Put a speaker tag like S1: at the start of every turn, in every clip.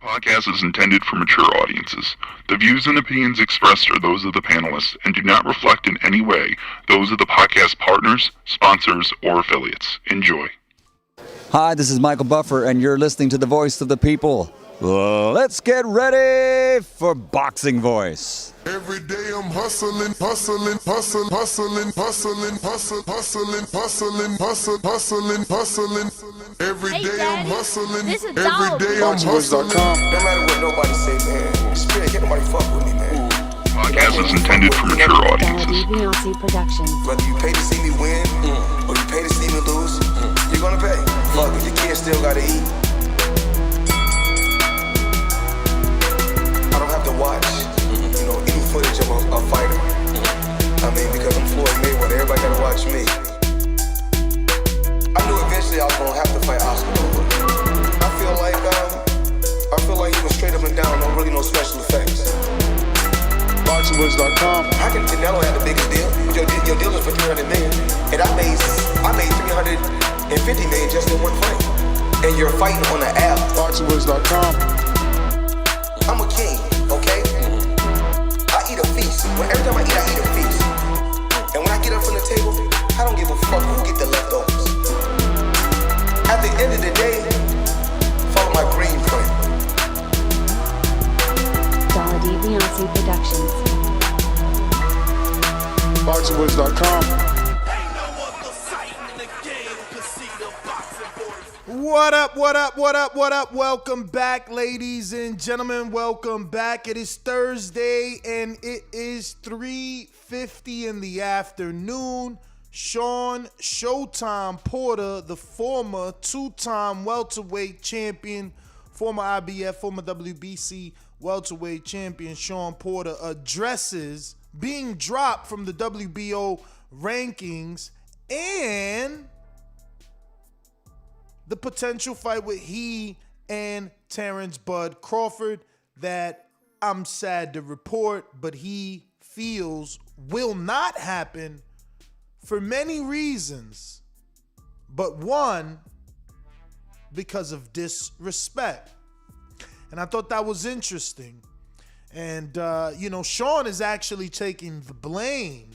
S1: Podcast is intended for mature audiences. The views and opinions expressed are those of the panelists and do not reflect in any way those of the podcast partners, sponsors, or affiliates. Enjoy.
S2: Hi, this is Michael Buffer, and you're listening to the Voice of the People. Let's get ready for Boxing Voice.
S3: Every day I'm hustling. Every
S4: Hey,
S3: day
S4: Daddy,
S3: I'm hustling.
S4: this is
S3: Every
S4: dope.
S3: day I'm hustling.
S5: No matter what nobody say, man. Spirit, can't nobody fuck with me, man.
S1: Podcast is intended for mature audiences.
S6: Beyonce Productions.
S5: Whether you pay to see me win or you pay to see me lose, you're gonna pay. Fuck it, your kids still gotta eat. I don't have to watch, any footage of a fighter. I mean, because I'm Floyd Mayweather, everybody gotta watch me. I knew eventually I was gonna have to fight Oscar. I feel like he was straight up and down, no special effects.
S3: BoxingVoice.com.
S5: How can Canelo have the biggest deal? Your deal is for $300 million, and I made $350 million just in one fight. And you're fighting on an app.
S3: BoxingVoice.com.
S5: I'm a king, okay? I eat a feast. Every time I eat a feast. And when I get up from the table, I don't give a fuck who get the leftovers. At the end of the day, follow my green print.
S6: Beyonce Productions.
S3: BoxingVoice.com.
S7: What up? Welcome back, ladies and gentlemen. Welcome back. It is Thursday, and it is 3:50 in the afternoon. Shawn Showtime Porter, the former two-time welterweight champion, former IBF, former WBC welterweight champion Shawn Porter, addresses being dropped from the WBO rankings and the potential fight with he and Terence Bud Crawford that I'm sad to report, but he feels will not happen for many reasons, but one, because of disrespect. And I thought that was interesting. And, Shawn is actually taking the blame.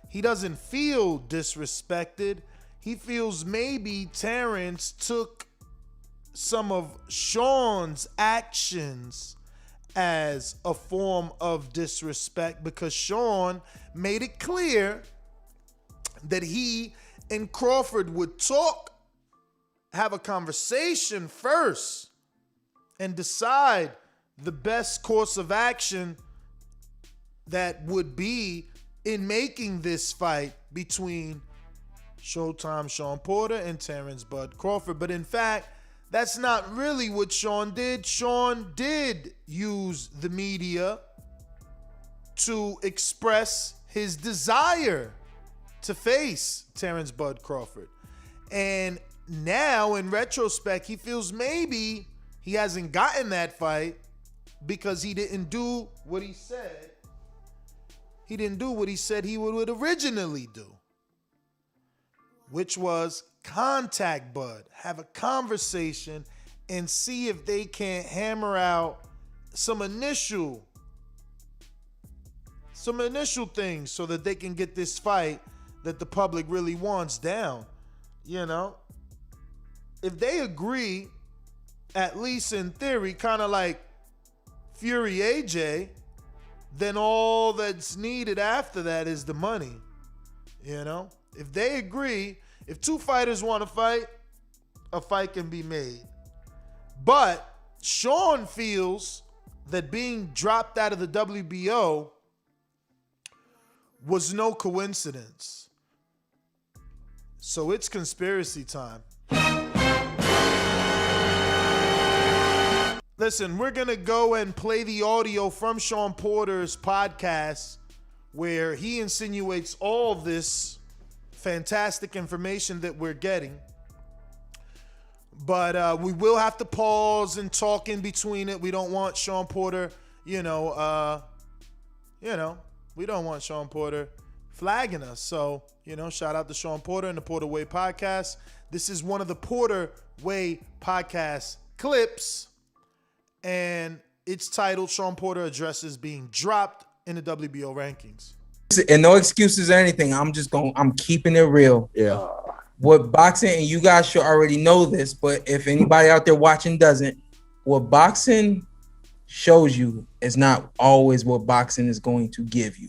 S7: He doesn't feel disrespected. He feels maybe Terence took some of Shawn's actions as a form of disrespect because Shawn made it clear that he and Crawford would talk, have a conversation first, and decide the best course of action that would be in making this fight between Showtime Shawn Porter and Terence Bud Crawford. But in fact, that's not really what Shawn did. Shawn did use the media to express his desire to face Terence Bud Crawford. And now, in retrospect, he feels maybe he hasn't gotten that fight because he didn't do what he said. He didn't do what he said he would originally do, which was contact Bud, have a conversation, and see if they can't hammer out some initial things so that they can get this fight that the public really wants down. If they agree, at least in theory, kind of like Fury AJ, then all that's needed after that is the money. If they agree, if two fighters want to fight, a fight can be made. But Shawn feels that being dropped out of the WBO was no coincidence. So it's conspiracy time. Listen, we're going to go and play the audio from Shawn Porter's podcast where he insinuates all this fantastic information that we're getting. But we will have to pause and talk in between it. We don't want Shawn Porter, we don't want Shawn Porter flagging us. So, shout out to Shawn Porter and the Porter Way podcast. This is one of the Porter Way podcast clips. and it's titled Shawn Porter addresses being dropped in the WBO rankings.
S4: And no excuses or anything. I'm keeping it real.
S2: Yeah.
S4: What boxing, and you guys should already know this, but if anybody out there watching doesn't, what boxing shows you is not always what boxing is going to give you.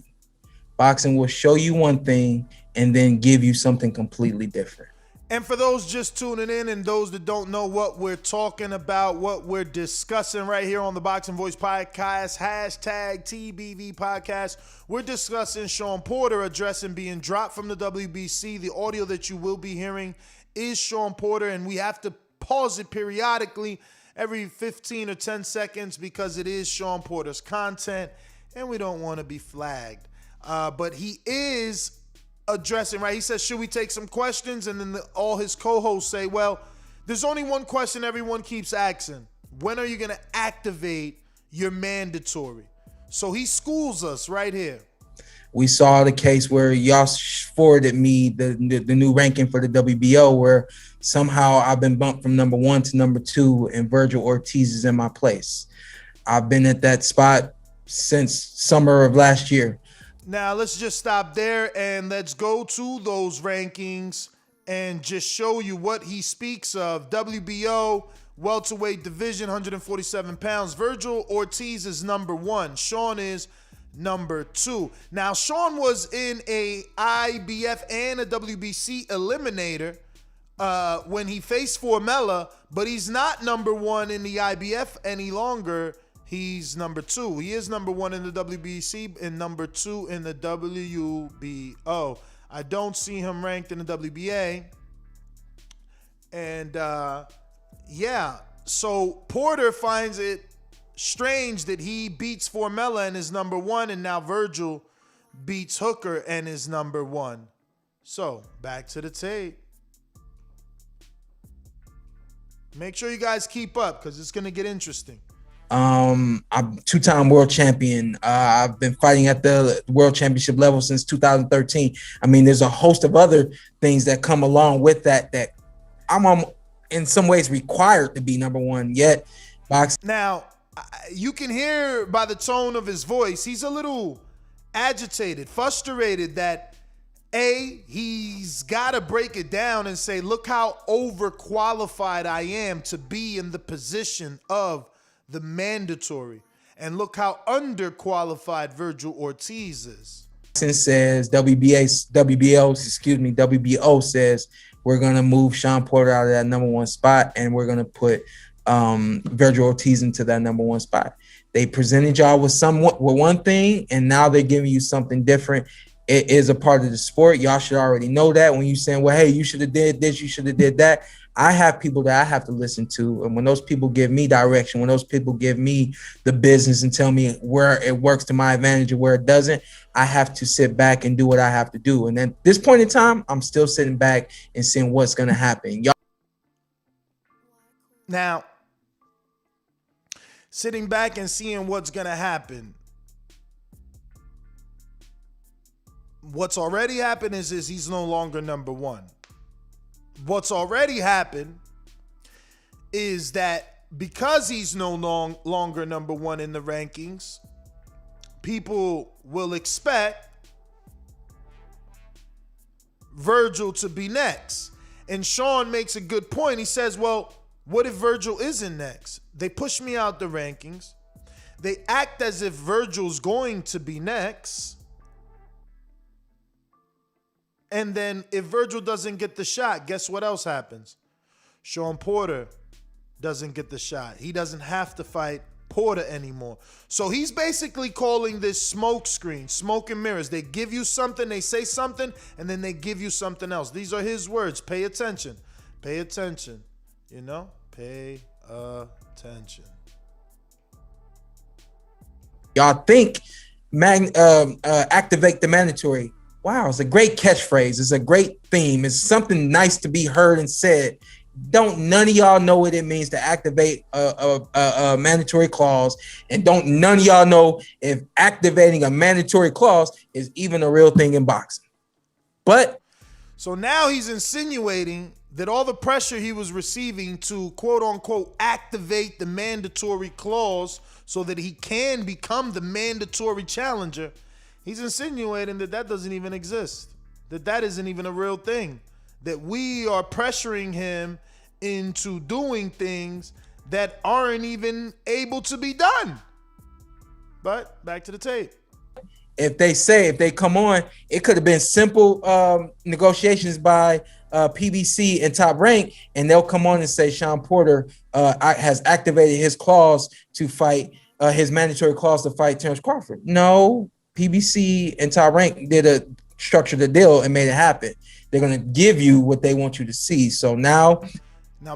S4: Boxing will show you one thing and then give you something completely different.
S7: And for those just tuning in and those that don't know what we're talking about, what we're discussing right here on the Boxing Voice Podcast, hashtag TBV Podcast, we're discussing Shawn Porter addressing being dropped from the WBC. The audio that you will be hearing is Shawn Porter, and we have to pause it periodically every 15 or 10 seconds because it is Shawn Porter's content, and we don't want to be flagged. But he is addressing, right? He says, should we take some questions? And then all his co-hosts say, well, there's only one question everyone keeps asking. When are you going to activate your mandatory? So he schools us right here.
S4: We saw the case where y'all forwarded me the new ranking for the WBO, where somehow I've been bumped from number 1 to number 2, and Vergil Ortiz is in my place. I've been at that spot since summer of last year.
S7: Now, let's just stop there and let's go to those rankings and just show you what he speaks of. WBO, welterweight division, 147 pounds. Vergil Ortiz is number 1. Shawn is number 2. Now, Shawn was in a IBF and a WBC eliminator when he faced Formella, but he's not number 1 in the IBF any longer. He's number 2. He is number 1 in the WBC and number 2 in the WBO. I don't see him ranked in the WBA. And yeah, so Porter finds it strange that he beats Formella and is number 1, and now Vergil beats Hooker and is number 1. So back to the tape. Make sure you guys keep up because it's going to get interesting.
S4: I'm 2-time world champion. I've been fighting at the world championship level since 2013. I mean, there's a host of other things that come along with that I'm in some ways required to be number 1. Yet, boxing.
S7: Now, you can hear by the tone of his voice, he's a little agitated, frustrated that he's got to break it down and say, look how overqualified I am to be in the position of the mandatory, and look how underqualified Vergil Ortiz is.
S4: Says WBO says we're gonna move Shawn Porter out of that number 1 spot, and we're gonna put Vergil Ortiz into that number 1 spot. They presented y'all with one thing, and now they're giving you something different. It is a part of the sport. Y'all should already know that. When you saying, well, hey, you should have did this, you should have did that. I have people that I have to listen to. And when those people give me direction, when those people give me the business and tell me where it works to my advantage and where it doesn't, I have to sit back and do what I have to do. And at this point in time, I'm still sitting back and seeing what's going to happen. Y'all.
S7: Now, sitting back and seeing what's going to happen. What's already happened is he's no longer number 1. What's already happened is that because he's no longer number 1 in the rankings, people will expect Vergil to be next. And Shawn makes a good point. He says, well, what if Vergil isn't next? They push me out the rankings. They act as if Vergil's going to be next. And then if Vergil doesn't get the shot, guess what else happens? Shawn Porter doesn't get the shot. He doesn't have to fight Porter anymore. So he's basically calling this smoke screen, smoke and mirrors. They give you something, they say something, and then they give you something else. These are his words. Pay attention. Pay attention. You know? Pay attention.
S4: Y'all think activate the mandatory. Wow, it's a great catchphrase. It's a great theme. It's something nice to be heard and said. Don't none of y'all know what it means to activate a mandatory clause, and don't none of y'all know if activating a mandatory clause is even a real thing in boxing. But
S7: so now he's insinuating that all the pressure he was receiving to quote unquote activate the mandatory clause so that he can become the mandatory challenger, he's insinuating that that doesn't even exist, that that isn't even a real thing, that we are pressuring him into doing things that aren't even able to be done. But back to the tape.
S4: If they come on, it could have been simple negotiations by PBC and Top Rank, and they'll come on and say Shawn Porter has activated his clause to fight, his mandatory clause to fight Terence Crawford. No, PBC and Top Rank did a structure the deal and made it happen. They're going to give you what they want you to see. So now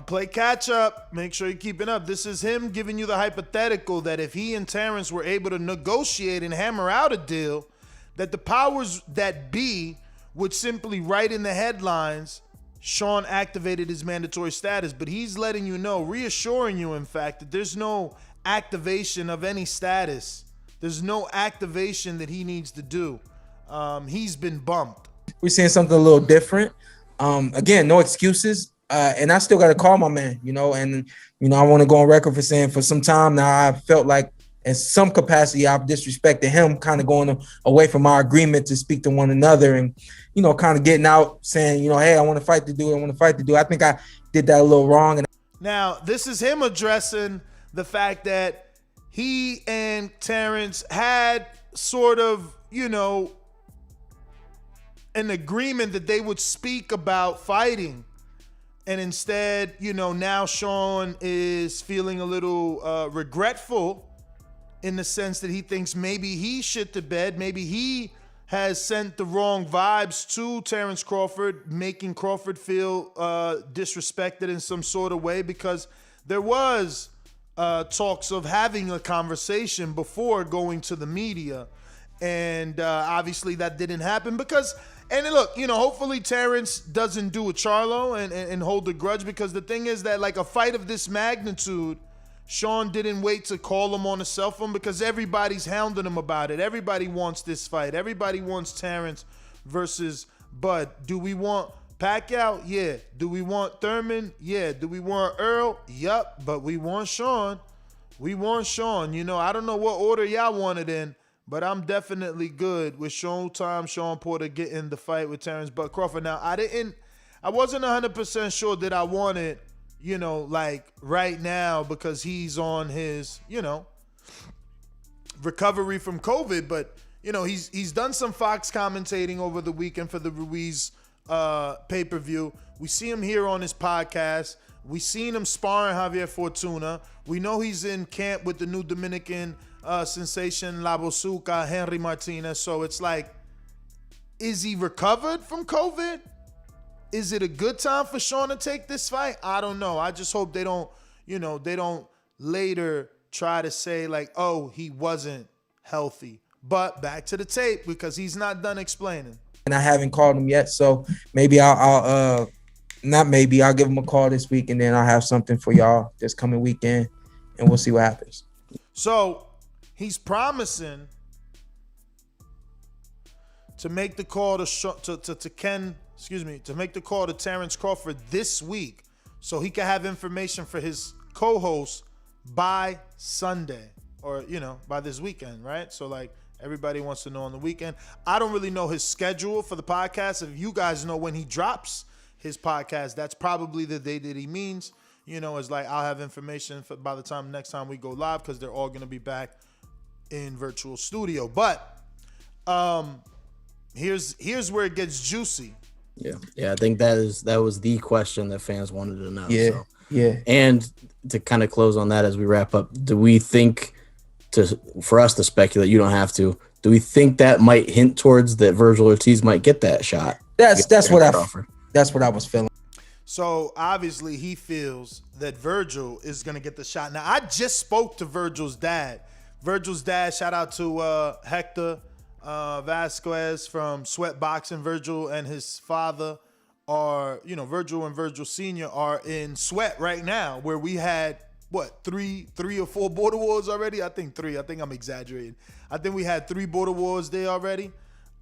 S7: play catch up. Make sure you're keeping up. This is him giving you the hypothetical that if he and Terence were able to negotiate and hammer out a deal, that the powers that be would simply write in the headlines, Shawn activated his mandatory status. But he's letting you know, reassuring you, in fact, that there's no activation of any status. There's no activation that he needs to do. He's been bumped.
S4: We're seeing something a little different. Again, no excuses. And I still got to call my man, and, I want to go on record for saying for some time now, I felt like in some capacity, I've disrespected him, kind of going away from our agreement to speak to one another and, kind of getting out saying, hey, I want to fight the dude. I think I did that a little wrong. And
S7: now, this is him addressing the fact that he and Terence had sort of, an agreement that they would speak about fighting. And instead, now Shawn is feeling a little regretful in the sense that he thinks maybe he shit the bed. Maybe he has sent the wrong vibes to Terence Crawford, making Crawford feel disrespected in some sort of way, because there was talks of having a conversation before going to the media. And obviously that didn't happen because... And look, hopefully Terence doesn't do a Charlo and hold a grudge, because the thing is that, like, a fight of this magnitude, Shawn didn't wait to call him on a cell phone because everybody's hounding him about it. Everybody wants this fight. Everybody wants Terence versus Bud. Do we want Pacquiao? Yeah. Do we want Thurman? Yeah. Do we want Earl? Yup. But we want Shawn. We want Shawn. I don't know what order y'all want it in, but I'm definitely good with Shawn Porter getting the fight with Terence Bud Crawford. Now, I wasn't 100% sure that I wanted, like right now, because he's on his, recovery from COVID. But, he's done some Fox commentating over the weekend for the Ruiz pay-per-view. We see him here on his podcast. We seen him sparring Javier Fortuna. We know he's in camp with the new Dominican sensation La Bosuca, Henry Martinez. So it's like, is he recovered from COVID? Is it a good time for Shawn to take this fight? I don't know. I just hope they don't later try to say like, oh, he wasn't healthy. But back to the tape, because he's not done explaining.
S4: And I haven't called him yet, so maybe I'll give him a call this week, and then I'll have something for y'all this coming weekend, and we'll see what happens.
S7: So he's promising to make the call to make the call to Terence Crawford this week, so he can have information for his co-host by Sunday, or by this weekend, right? So like, everybody wants to know on the weekend. I don't really know his schedule for the podcast. If you guys know when he drops his podcast, that's probably the day that he means. It's like, I'll have information by the time next time we go live, because they're all going to be back in virtual studio. But here's where it gets juicy.
S8: Yeah. I think that was the question that fans wanted to know.
S4: Yeah.
S8: So.
S4: Yeah.
S8: And to kind of close on that as we wrap up, do we think, for us to speculate, you don't have to, do we think that might hint towards that Vergil Ortiz might get that shot?
S4: That's what I was feeling.
S7: So obviously he feels that Vergil is going to get the shot. Now, I just spoke to Vergil's dad. Shout out to Hector Vasquez from Sweat Boxing. Vergil and his father are, Vergil and Vergil Sr. are in Sweat right now, where we had, three or four border wars already? I think 3. I think I'm exaggerating. I think we had 3 border wars there already.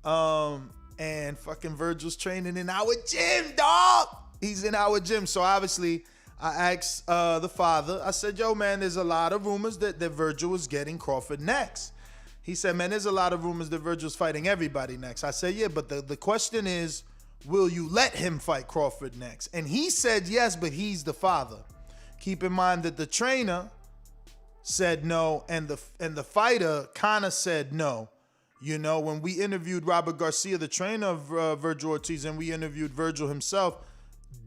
S7: And fucking Vergil's training in our gym, dog. He's in our gym. So obviously, I asked the father, I said, yo, man, there's a lot of rumors that Vergil was getting Crawford next. He said, man, there's a lot of rumors that Vergil's fighting everybody next. I said, yeah, but the question is, will you let him fight Crawford next? And he said yes, but he's the father. Keep in mind that the trainer said no, and the fighter kind of said no. You know, when we interviewed Robert Garcia, the trainer of Vergil Ortiz, and we interviewed Vergil himself,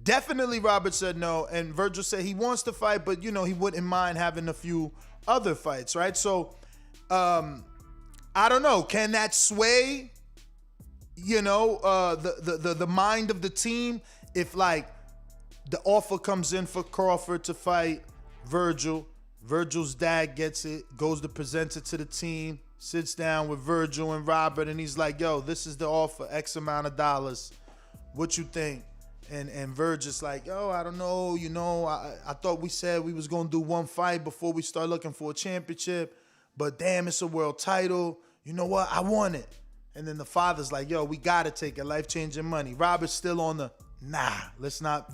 S7: definitely Robert said no, and Vergil said he wants to fight, but, you know, he wouldn't mind having a few other fights, right? So, I don't know. Can that sway, you know, the mind of the team if, like, the offer comes in for Crawford to fight Vergil, Vergil's dad gets it, goes to present it to the team, sits down with Vergil and Robert, and he's like, yo, this is the offer, X amount of dollars. What you think? And Vergil's like, yo, I don't know, you know, I thought we said we was going to do one fight before we start looking for a championship, but damn, it's a world title. You know what? I want it. And then the father's like, yo, we got to take it, life-changing money. Robert's still on the, nah, let's not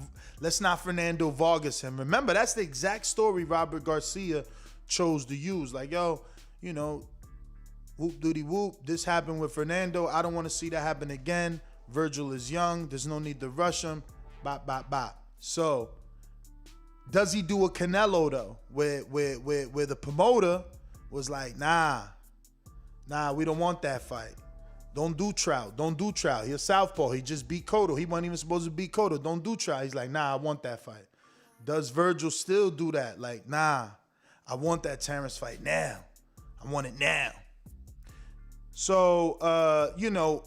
S7: Fernando Vargas him. Remember, that's the exact story Robert Garcia chose to use. Like, yo, you know, whoop doody whoop, this happened with Fernando. I don't want to see that happen again. Vergil is young. There's no need to rush him. Bop, bop, bop. So, does he do a Canelo, though, where the promoter was like, nah, we don't want that fight. Don't do Trout. He's a southpaw. He just beat Cotto. He wasn't even supposed to beat Cotto. Don't do Trout. He's like, nah, I want that fight. Does Vergil still do that? Like, nah, I want that Terence fight now. I want it now. So, you know,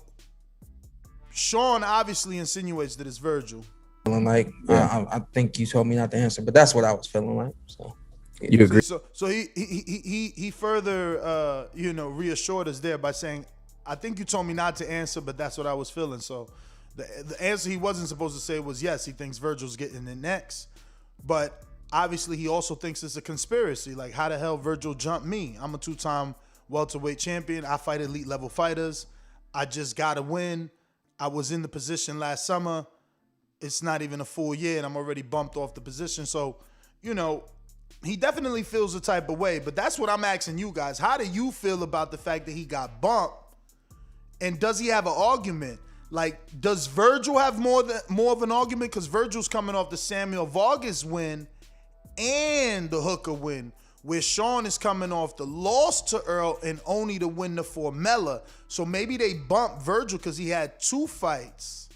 S7: Shawn obviously insinuates that it's Vergil.
S4: Feeling like, I think you told me not to answer, but that's what I was feeling like. So
S8: You agree?
S7: So he further, you know, reassured us there by saying, I think you told me not to answer, but that's what I was feeling. So the answer he wasn't supposed to say was yes, he thinks Vergil's getting it next. But obviously he also thinks it's a conspiracy. Like, how the hell Vergil jumped me? I'm a 2-time welterweight champion. I fight elite level fighters. I just got to win. I was in the position last summer. It's not even a full year, and I'm already bumped off the position. So, you know, he definitely feels the type of way. But that's what I'm asking you guys. How do you feel about the fact that he got bumped? And does he have an argument? Like, does Vergil have more of an argument? Because Vergil's coming off the Samuel Vargas win and the Hooker win, where Shawn is coming off the loss to Earl and only to win the Formella. So maybe they bumped Vergil because he had 2 fights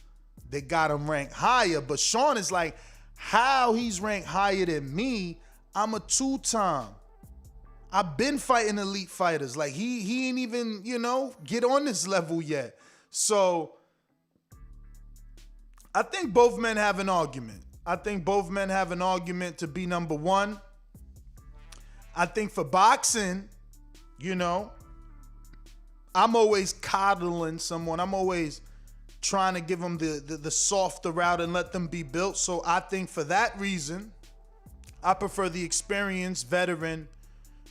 S7: that got him ranked higher. But Shawn is like, how he's ranked higher than me? I'm a 2-time. I've been fighting elite fighters. Like, he ain't even, you know, get on this level yet. So I think both men have an argument. I think both men have an argument to be number one. I think for boxing, you know, I'm always coddling someone. I'm always trying to give them the softer route and let them be built. So I think for that reason, I prefer the experienced veteran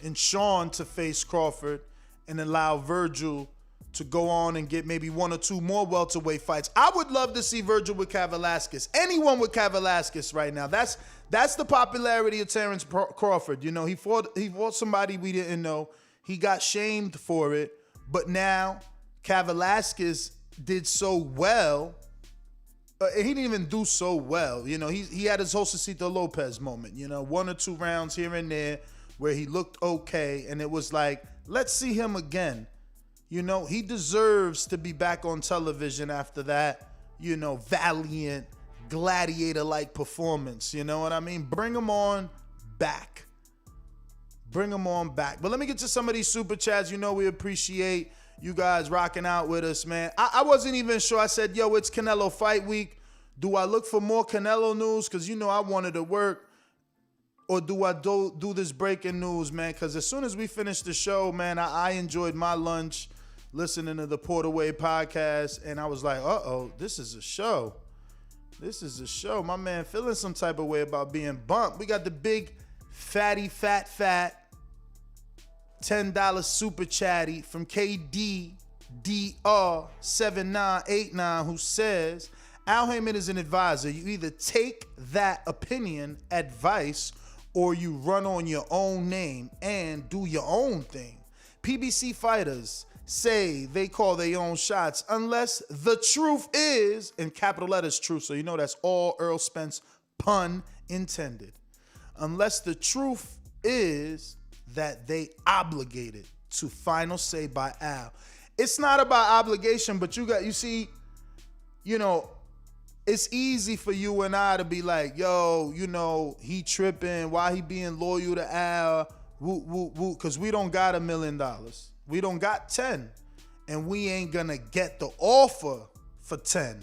S7: in Shawn to face Crawford and allow Vergil to go on and get maybe 1 or 2 more welterweight fights. I would love to see Vergil with Kavaliauskas. Anyone with Kavaliauskas right now. That's the popularity of Terence Crawford. You know, he fought somebody we didn't know. He got shamed for it, but now Kavaliauskas did so well. He didn't even do so well. You know, he had his Josecito Lopez moment. You know, 1 or 2 rounds here and there where he looked okay, and it was like, let's see him again. You know, he deserves to be back on television after that, you know, valiant, gladiator-like performance. You know what I mean? Bring him on back. Bring him on back. But let me get to some of these super chats. You know we appreciate you guys rocking out with us, man. I wasn't even sure. I said, yo, it's Canelo fight week. Do I look for more Canelo news? Because, you know, I wanted to work. Or do I do this breaking news, man? Because as soon as we finished the show, man, I enjoyed my lunch listening to the Porter Way podcast. And I was like, uh-oh, this is a show. This is a show. My man feeling some type of way about being bumped. We got the big fatty, fat $10 super chatty from KDDR7989 who says, Al Heyman is an advisor. You either take that opinion, advice, or you run on your own name and do your own thing. PBC fighters say they call their own shots unless the truth is, in capital letters, truth. So you know that's all Earl Spence, pun intended. Unless the truth is that they obligated to final say by Al. It's not about obligation, but you see, it's easy for you and I to be like, yo, he tripping. Why he being loyal to Al? Woo, woo, woo. Because we don't got $1 million. We don't got 10. And we ain't going to get the offer for 10.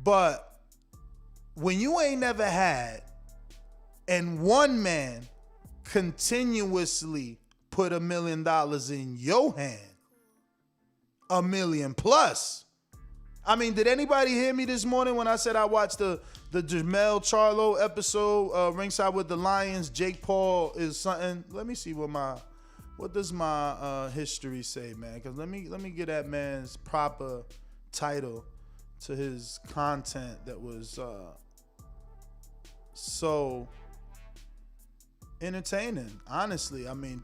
S7: But when you ain't never had, and one man continuously put $1 million in your hand, $1 million plus. I mean, did anybody hear me this morning when I said I watched the Jamel Charlo episode, Ringside with the Lions? Jake Paul is something. Let me see what does my history say, man? Because let me get that man's proper title to his content that was so entertaining. Honestly, I mean.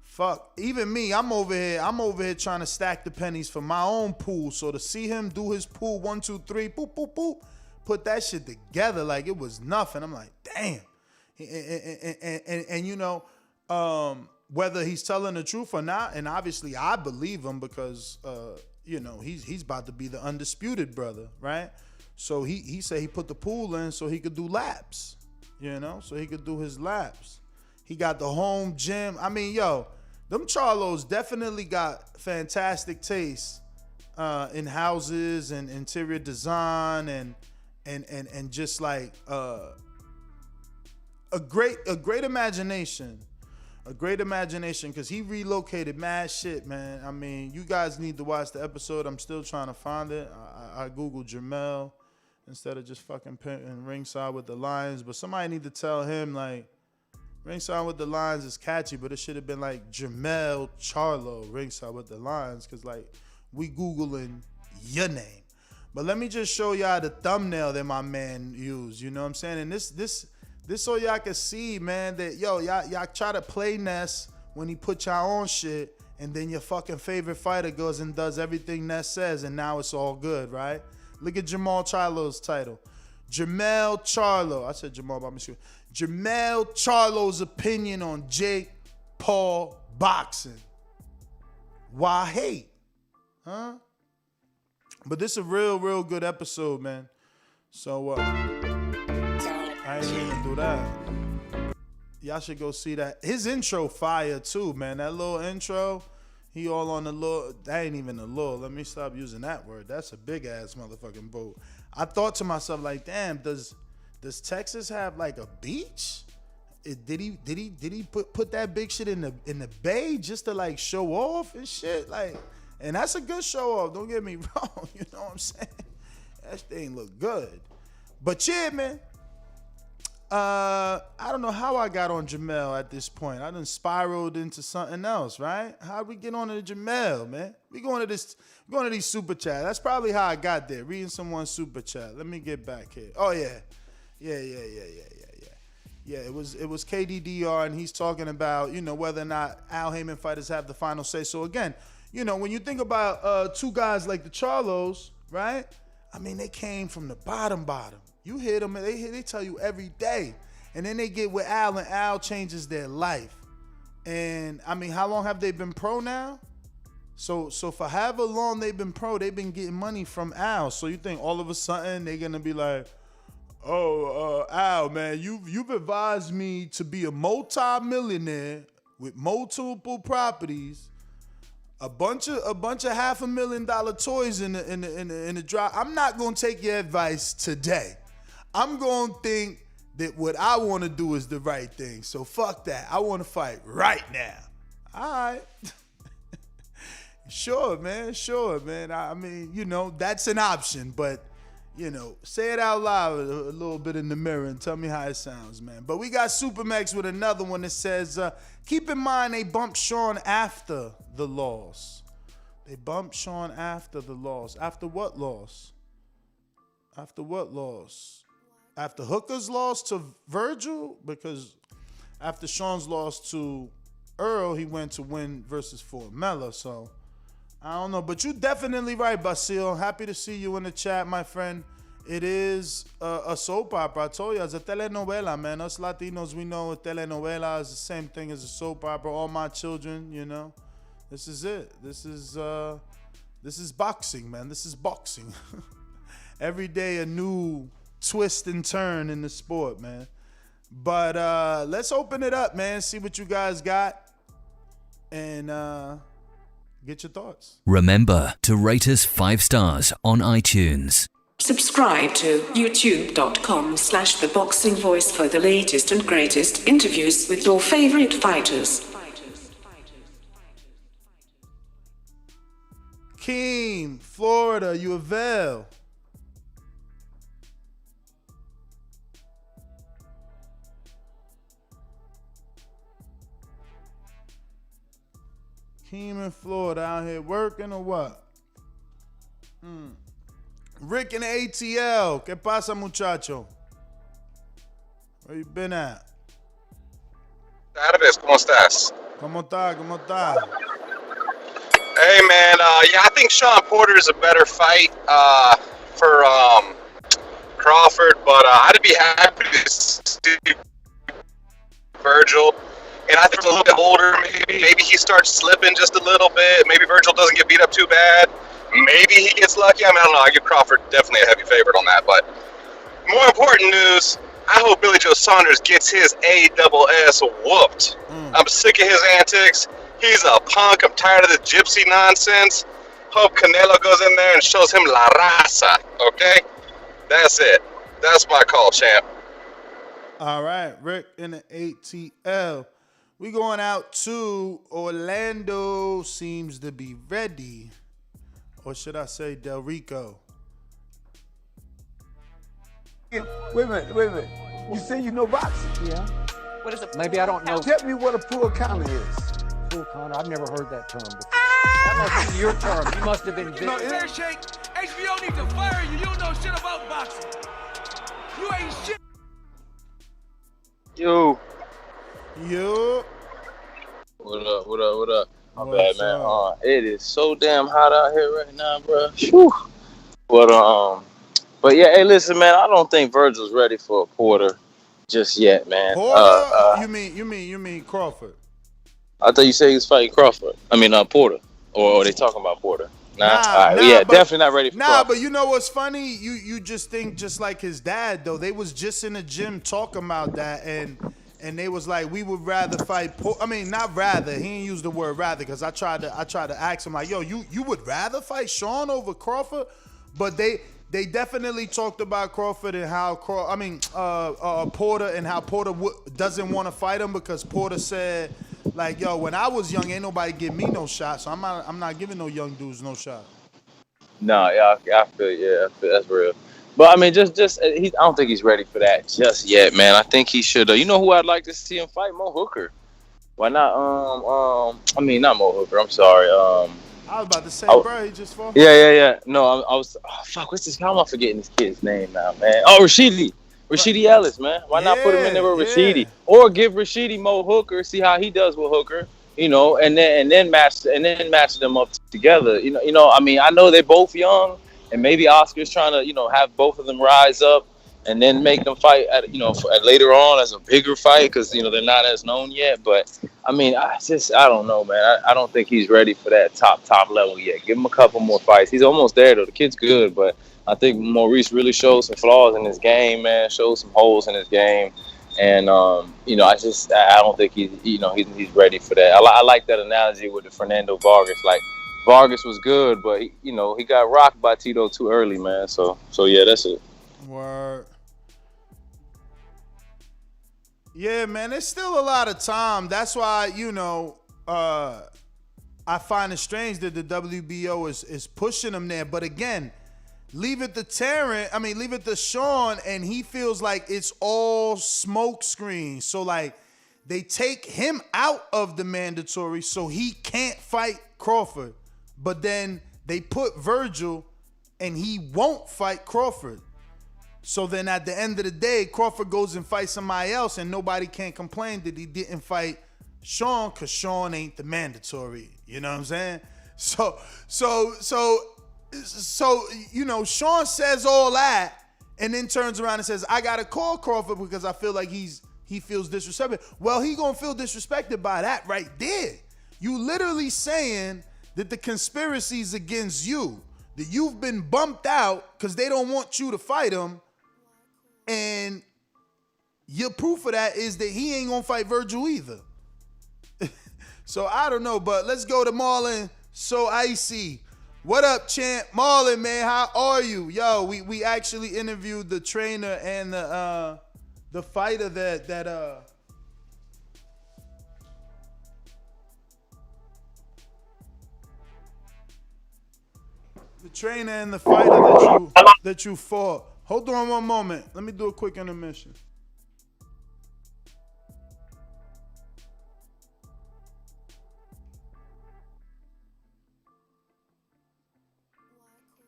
S7: Fuck, even me, I'm over here trying to stack the pennies for my own pool. So to see him do his pool 1, 2, 3, boop, boop, boop, put that shit together like it was nothing. I'm like, damn. And whether he's telling the truth or not, and obviously I believe him because he's about to be the undisputed brother, right? So he said he put the pool in so he could do laps, so he could do his laps. He got the home gym. I mean, them Charlos definitely got fantastic taste in houses and interior design and just like a great imagination. A great imagination because he relocated mad shit, man. I mean, you guys need to watch the episode. I'm still trying to find it. I Googled Jamel instead of just fucking putting Ringside with the Lions. But somebody need to tell him, like, Ringside with the Lions is catchy, but it should have been like Jamel Charlo, Ringside with the Lions, because, like, we Googling your name. But let me just show y'all the thumbnail that my man used, you know what I'm saying? And this so y'all can see, man, that, y'all try to play Ness when he put y'all on shit, and then your fucking favorite fighter goes and does everything Ness says, and now it's all good, right? Look at Jamal Charlo's title. Jamel Charlo. I said Jamal, but I'm sure. Jamel Charlo's opinion on Jake Paul boxing. Why hate? Huh? But this is a real good episode, man. So, I ain't even do that. Y'all should go see that. His intro fire, too, man. That little intro, he all on the little, that ain't even a little. Let me stop using that word. That's a big-ass motherfucking boat. I thought to myself, like, damn, does Texas have like a beach? Did he put that big shit in the bay just to like show off and shit? Like, and that's a good show off. Don't get me wrong. You know what I'm saying? That thing look good. But yeah, man. I don't know how I got on Jamel at this point. I done spiraled into something else, right? How'd we get on to Jamel, man? We going to these super chat. That's probably how I got there. Reading someone's super chat. Let me get back here. Oh yeah. Yeah, it was KDDR, and he's talking about, whether or not Al Heyman fighters have the final say. So again, when you think about two guys like the Charlos, right? I mean, they came from the bottom. You hear them, they tell you every day. And then they get with Al, and Al changes their life. And I mean, how long have they been pro now? So for however long they've been pro, they've been getting money from Al. So you think all of a sudden they're gonna be like, Al, man, you've advised me to be a multi-millionaire with multiple properties, a bunch of $500,000 toys in the drop. I'm not gonna take your advice today. I'm gonna think that what I want to do is the right thing. So fuck that. I want to fight right now. All right. Sure, man. I mean, that's an option, but say it out loud a little bit in the mirror and tell me how it sounds, man. But we got Supermax with another one that says, keep in mind they bumped Shawn after the loss. They bumped Shawn after the loss. After what loss? After what loss? After Hooker's loss to Vergil? Because after Shawn's loss to Earl, he went to win versus Formella. So, I don't know. But you're definitely right, Basil. Happy to see you in the chat, my friend. It is a soap opera. I told you, it's a telenovela, man. Us Latinos, we know a telenovela is the same thing as a soap opera. All My Children, you know. This is it. This is boxing, man. This is boxing. Every day a new twist and turn in the sport, man. But let's open it up, man. See what you guys got. And get your thoughts.
S9: Remember to rate us 5 stars on iTunes.
S10: Subscribe to youtube.com/theboxingvoice for the latest and greatest interviews with your favorite fighters.
S7: Keem, Florida, you avail. Keem in Florida out here working or what? Rick in the ATL. ¿Qué pasa, muchacho? Where you been at?
S11: Tardes, ¿cómo estás?
S7: ¿Cómo está? ¿Cómo está?
S11: Hey, man. Yeah, I think Shawn Porter is a better fight for Crawford, but I'd be happy to see Vergil. And I think he's a little bit older, maybe he starts slipping just a little bit. Maybe Vergil doesn't get beat up too bad. Maybe he gets lucky. I mean, I don't know. I give Crawford definitely a heavy favorite on that. But more important news, I hope Billy Joe Saunders gets his ASS whooped. I'm sick of his antics. He's a punk. I'm tired of the gypsy nonsense. Hope Canelo goes in there and shows him la raza, okay? That's it. That's my call, champ.
S7: All right, Rick in the ATL. We going out to Orlando. Seems to be ready. Or should I say Del Rico?
S12: Wait a minute. You say you know boxing?
S13: Yeah. What is it? Maybe I don't know.
S12: Tell me what a full counter is.
S13: Full counter? I've never heard that term before. That must be your term. You must have been...
S14: No, fair shake. HBO needs to fire you. You don't know shit about boxing. You ain't shit.
S15: Yo. What up? My bad, man. It is so damn hot out here right now, bro. Whew. But yeah, hey, listen, man. I don't think Vergil's ready for Porter just yet, man.
S7: Porter? You mean Crawford?
S15: I thought you said he was fighting Crawford. I mean, Porter. Or are they talking about Porter? Nah, definitely not ready for Crawford.
S7: But you know what's funny? You just think just like his dad, though. They was just in the gym talking about that, and they was like, we would rather fight. I mean, not rather. He didn't use the word rather because I tried to ask him like, yo, you would rather fight Shawn over Crawford? But they definitely talked about Crawford and how Porter and how Porter doesn't want to fight him because Porter said like, yo, when I was young, ain't nobody give me no shot, so I'm not giving no young dudes no shot.
S15: No, yeah, I feel that's real. But I mean, I don't think he's ready for that just yet, man. I think he should. You know who I'd like to see him fight? Mo Hooker. Why not? I mean, not Mo Hooker. I'm sorry.
S7: I was about to say, bro, he just fought.
S15: Yeah. No, I was. Oh, fuck, what's this? How am I forgetting this kid's name now, man? Oh, Rashidi Ellis, man. Why not put him in there with Rashidi, or give Rashidi Mo Hooker, see how he does with Hooker, you know, and then match them up together. You know. I mean, I know they're both young. And maybe Oscar's trying to, have both of them rise up and then make them fight at later on as a bigger fight because, they're not as known yet. But, I mean, I don't know, man. I don't think he's ready for that top level yet. Give him a couple more fights. He's almost there, though. The kid's good, but I think Maurice really showed some flaws in his game, man, showed some holes in his game. And, I don't think he's ready for that. I like that analogy with the Fernando Vargas, like, Vargas was good, but he got rocked by Tito too early, man. So yeah, that's it.
S7: Word. Yeah, man, there's still a lot of time. That's why, I find it strange that the WBO is pushing him there. But again, leave it to Shawn, and he feels like it's all smoke screens. So like they take him out of the mandatory so he can't fight Crawford. But then they put Vergil and he won't fight Crawford. So then at the end of the day, Crawford goes and fights somebody else, and nobody can complain that he didn't fight Shawn, because Shawn ain't the mandatory. You know what I'm saying? So you know, Shawn says all that, and then turns around and says, I gotta call Crawford because I feel like he feels disrespected. Well, he gonna feel disrespected by that right there. You literally saying that the conspiracy's against you, that you've been bumped out because they don't want you to fight him, and your proof of that is that he ain't gonna fight Vergil either. So I don't know, but let's go to Marlon So Icy. What up, champ? Marlon, man, how are you? Yo, we actually interviewed the trainer and the fighter that the trainer and the fighter that you fought. Hold on one moment. Let me do a quick intermission.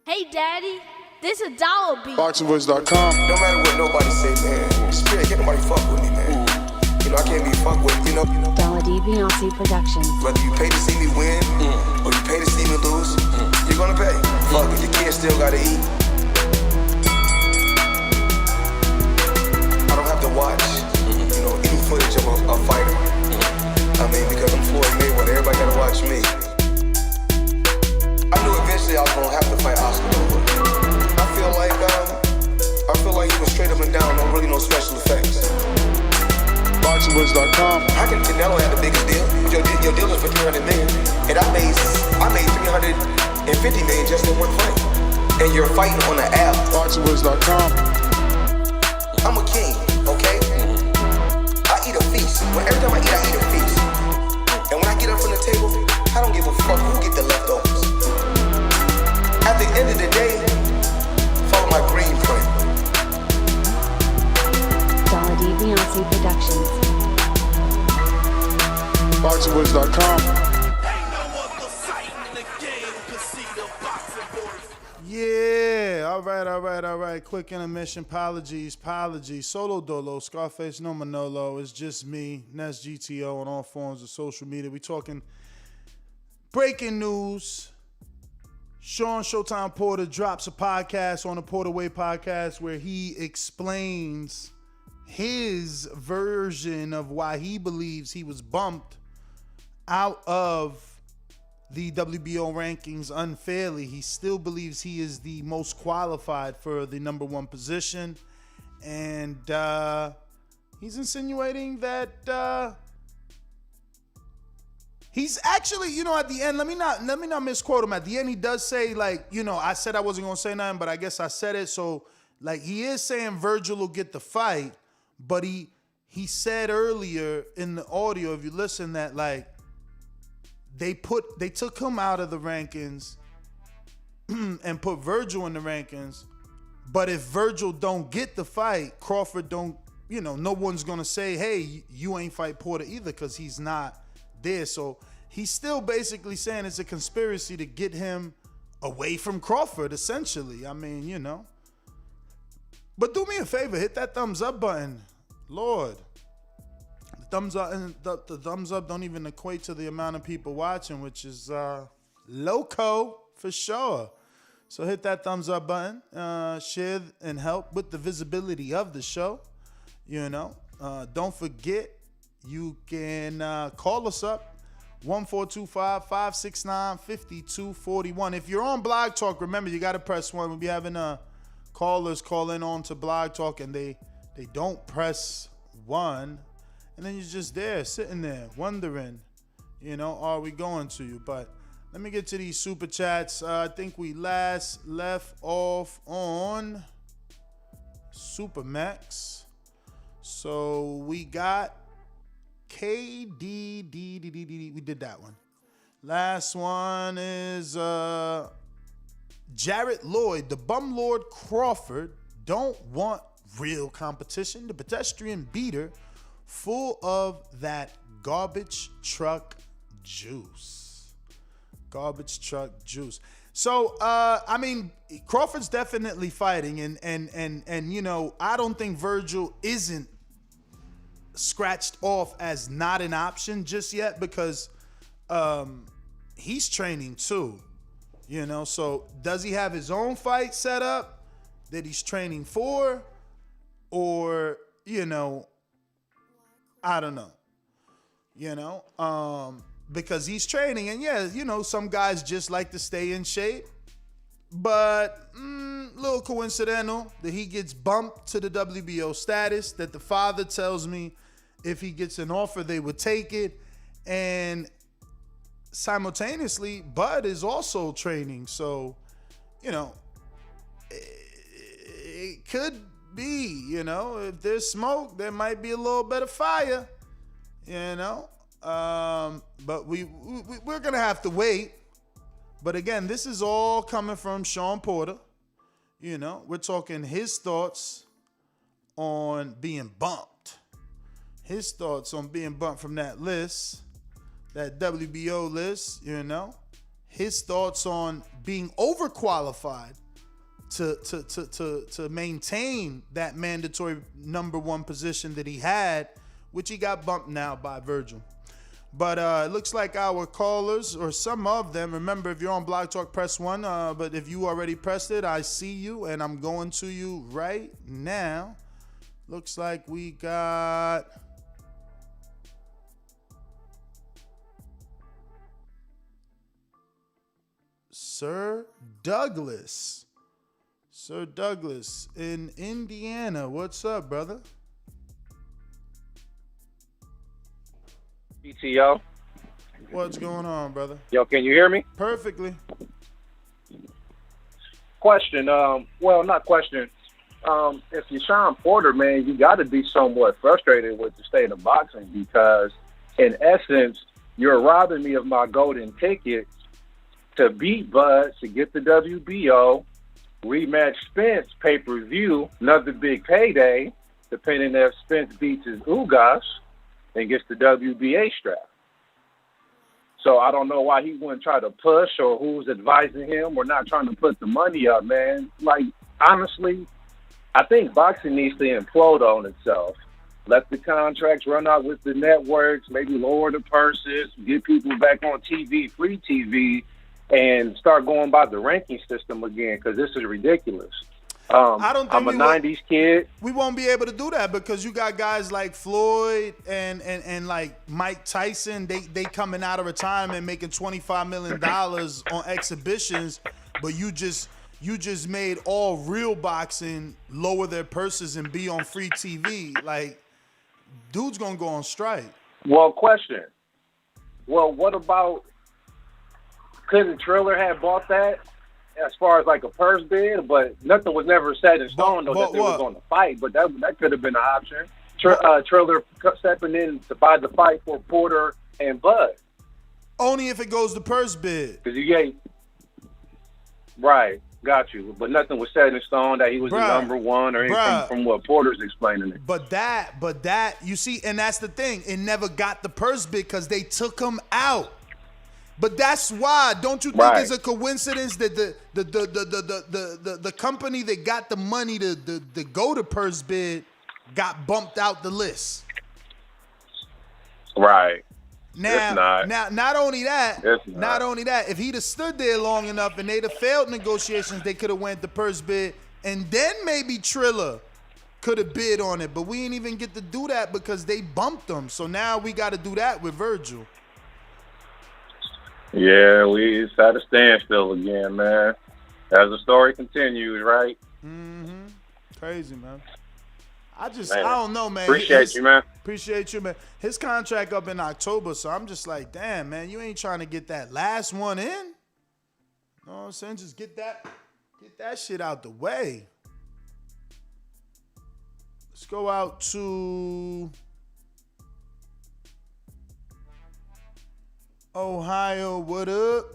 S16: Hey, Daddy, this a dollar beat.
S3: BoxingVoice.com.
S5: No matter what nobody say, man, Spirit, can't nobody fuck with me, man. You know, I can't be fucked with, you know.
S6: Dollar D Beyonce Productions.
S5: Whether you pay to see me win or you pay to see me lose, you're gonna pay. Fuck it, your kids still gotta eat. I don't have to watch, you know, any footage of a fighter. I mean, because I'm Floyd Mayweather, everybody gotta watch me. I knew eventually I was gonna have to fight Oscar. I feel like he was straight up and down, no really no special effects.
S3: BoxingVoice.com.
S5: How can Canelo have the biggest deal? Your deal is for $300 million, and I made $350 million just in one fight. And you're fighting on an app.
S3: BoxingVoice.com.
S5: I'm a king, okay? I eat a feast. Every time I eat a feast. And when I get up from the table, I don't give a fuck who get the leftovers. At the end of the day, follow my green print.
S6: Dollar D Beyonce Productions.
S3: BoxingVoice.com.
S7: Yeah, all right. Quick intermission. Apologies. Solo Dolo, Scarface, no Manolo. It's just me, Ness GTO, on all forms of social media. We talking breaking news. Shawn Showtime Porter drops a podcast on the Porter Way podcast where he explains his version of why he believes he was bumped out of the WBO rankings unfairly. He still believes he is the most qualified for the number one position. And he's insinuating that he's actually, you know, at the end, let me not misquote him. At the end, he does say, like, you know, I said I wasn't going to say nothing, but I guess I said it. So, like, he is saying Vergil will get the fight, but he said earlier in the audio, if you listen, that, like, they took him out of the rankings and put Vergil in the rankings. But if Vergil don't get the fight, Crawford don't, you know, no one's going to say, hey, you ain't fight Porter either, because he's not there. So he's still basically saying it's a conspiracy to get him away from Crawford, essentially. I mean, you know. But do me a favor, hit that thumbs up button. Lord. The thumbs up don't even equate to the amount of people watching, which is loco for sure. So hit that thumbs up button, share and help with the visibility of the show. You know, don't forget, you can call us up 1-425-569-5241. If you're on Blog Talk, remember you got to press 1. We'll be having callers call in on to Blog Talk, and they don't press 1. And then you're just there, sitting there, wondering, you know, are we going to you? But let me get to these super chats. I think we last left off on Supermax. So we got KDDDDD. We did that one. Last one is Jarrett Lloyd. The bum lord Crawford don't want real competition. The pedestrian beater full of that garbage truck juice. So, I mean, Crawford's definitely fighting, and you know, I don't think Vergil isn't scratched off as not an option just yet because he's training too, you know. So does he have his own fight set up that he's training for, or, you know, I don't know, you know, because he's training, and yeah, you know, some guys just like to stay in shape, but little coincidental that he gets bumped to the WBO status, that the father tells me if he gets an offer, they would take it, and simultaneously, Bud is also training, so, you know, it could be, you know, if there's smoke, there might be a little bit of fire, you know. But we're gonna have to wait. But again, this is all coming from Shawn Porter. You know, we're talking his thoughts on being bumped. His thoughts on being bumped from that list, that WBO list, you know. His thoughts on being overqualified to maintain that mandatory number one position that he had, which he got bumped now by Vergil. But it looks like our callers, or some of them, remember, if you're on Blog Talk, press 1. But if you already pressed it, I see you, and I'm going to you right now. Looks like we got... Sir Douglas. Sir Douglas in Indiana. What's up, brother?
S17: PTO.
S7: What's going on, brother?
S17: Yo, can you hear me?
S7: Perfectly.
S17: Question. Well, not question. If you're Shawn Porter, man, you got to be somewhat frustrated with the state of boxing because, in essence, you're robbing me of my golden ticket to beat Bud, to get the WBO, rematch Spence, pay-per-view, another big payday, depending if Spence beats his Ugas and gets the WBA strap. So I don't know why he wouldn't try to push or who's advising him or not trying to put the money up, man. Like, honestly, I think boxing needs to implode on itself. Let the contracts run out with the networks, maybe lower the purses, get people back on TV, free TV, and start going by the ranking system again, because this is ridiculous.
S7: I don't think
S17: I'm a 90s kid.
S7: We won't be able to do that because you got guys like Floyd and like Mike Tyson. They coming out of retirement making $25 million on exhibitions, but you just made all real boxing lower their purses and be on free TV. Like, dude's gonna go on strike.
S17: Well, question. Well, what about, couldn't Triller have bought that as far as like a purse bid? But nothing was never set in stone though that they were going to fight. But that could have been an option. Triller stepping in to buy the fight for Porter and Bud.
S7: Only if it goes to purse bid.
S17: Because you get right, got you. But nothing was set in stone that he was the number one or anything from what Porter's explaining it.
S7: But that you see, and that's the thing. It never got the purse bid because they took him out. But that's why. Don't you think it's a coincidence that the company that got the money to go to purse bid got bumped out the list?
S17: Right.
S7: Now, not only that, if he'd have stood there long enough and they'd have failed negotiations, they could have went to purse bid, and then maybe Triller could have bid on it. But we didn't even get to do that because they bumped them. So now we got to do that with Vergil.
S17: Yeah, it's at a standstill again, man. As the story continues, right?
S7: Mm-hmm. Crazy, man. I don't know, man.
S17: Appreciate you, man.
S7: Appreciate you, man. His contract up in October, so I'm just like, damn, man, you ain't trying to get that last one in? You know what I'm saying? Just get that shit out the way. Let's go out to Ohio. What up?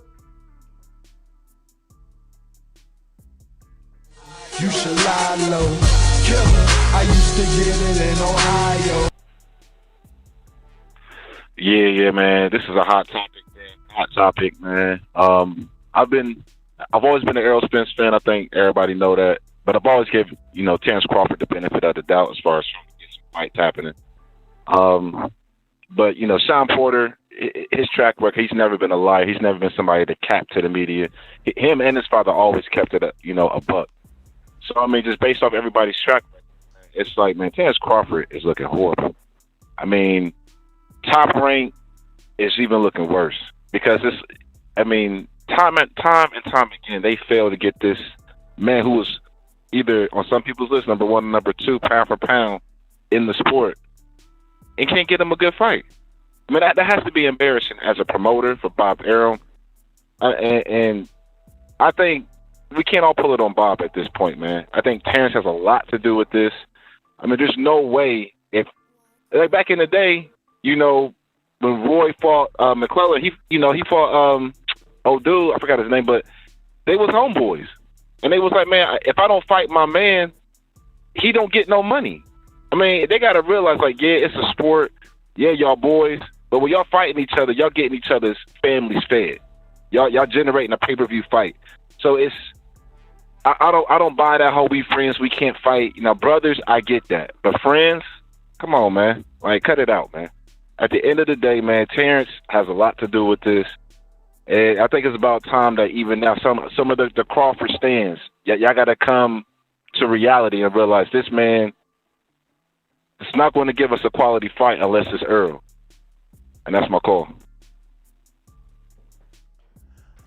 S18: You should lie low. Killer, I used to get it in Ohio.
S19: Yeah, man. This is a hot topic, man. I've been I've always been an Errol Spence fan. I think everybody know that. But I've always given, Terence Crawford the benefit of the doubt as far as some fights happening. But, Shawn Porter, his track record, he's never been a liar. He's never been somebody to cap to the media. Him and his father always kept it, a buck. So, I mean, just based off everybody's track record, it's like, man, Terence Crawford is looking horrible. I mean, Top Rank is even looking worse because time and time again, they fail to get this man who was either on some people's list, number 1 and number 2, pound for pound in the sport, and can't get him a good fight. I mean, that has to be embarrassing as a promoter for Bob Arum. And I think we can't all pull it on Bob at this point, man. I think Terence has a lot to do with this. I mean, there's no way if, like back in the day, when Roy fought McClellan, he fought old dude, I forgot his name, but they was homeboys. And they was like, man, if I don't fight my man, he don't get no money. I mean, they got to realize, like, yeah, it's a sport. Yeah, y'all boys. But when y'all fighting each other, y'all getting each other's families fed. Y'all generating a pay-per-view fight. So it's, I don't buy that whole we friends, we can't fight. Brothers, I get that. But friends, come on, man. Like, cut it out, man. At the end of the day, man, Terence has a lot to do with this. And I think it's about time that even now some of the Crawford stands, y'all got to come to reality and realize this man is not going to give us a quality fight unless it's Earl. And that's my call.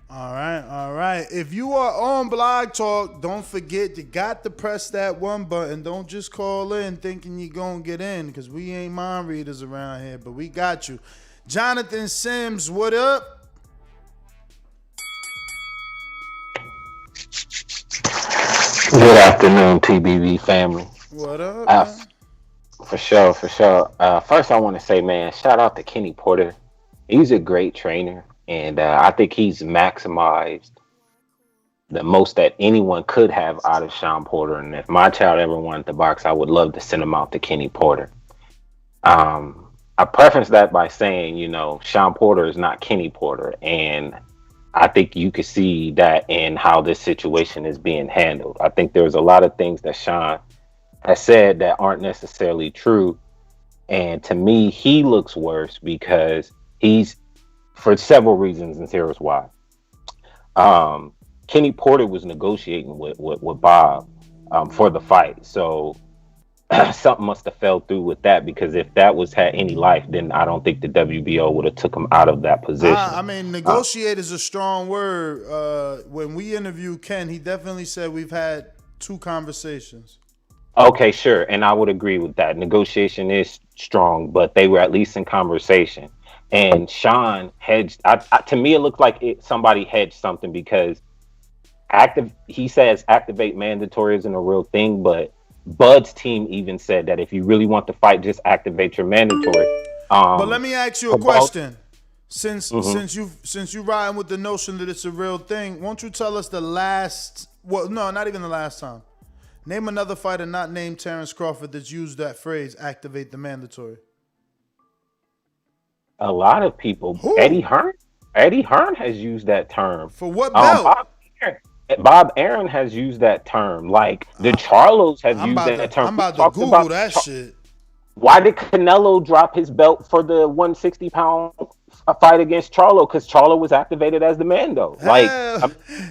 S7: All right. If you are on Blog Talk, don't forget you got to press that one button. Don't just call in thinking you're going to get in because we ain't mind readers around here, but we got you. Jonathan Sims, what up?
S20: Good afternoon, TBV family.
S7: What up?
S20: For sure. First, I want to say, man, shout out to Kenny Porter. He's a great trainer, and I think he's maximized the most that anyone could have out of Shawn Porter. And if my child ever wanted to box, I would love to send him out to Kenny Porter. I preface that by saying, Shawn Porter is not Kenny Porter, and I think you could see that in how this situation is being handled. I think there's a lot of things that Shawn has said that aren't necessarily true. And to me, he looks worse because he's, for several reasons, and here's why. Kenny Porter was negotiating with Bob for the fight. So something must have fell through with that, because if that had any life, then I don't think the WBO would have took him out of that position.
S7: I mean, negotiate is a strong word. When we interviewed Ken, he definitely said we've had 2 conversations.
S20: Okay, sure. And I would agree with that. Negotiation is strong, but they were at least in conversation. And Shawn hedged. To me, it looked like somebody hedged something, because he says activate mandatory isn't a real thing, but Bud's team even said that if you really want to fight, just activate your mandatory.
S7: But let me ask you a question. Since you riding with the notion that it's a real thing, won't you tell us not even the last time. Name another fighter not named Terence Crawford that's used that phrase, activate the mandatory.
S20: A lot of people. Who? Eddie Hearn has used that term.
S7: For what belt?
S20: Bob Arum has used that term. Like the Charlos have used that term.
S7: I'm about to Google that shit.
S20: Why did Canelo drop his belt for the 160-pound fight against Charlo? Because Charlo was activated as the Mando.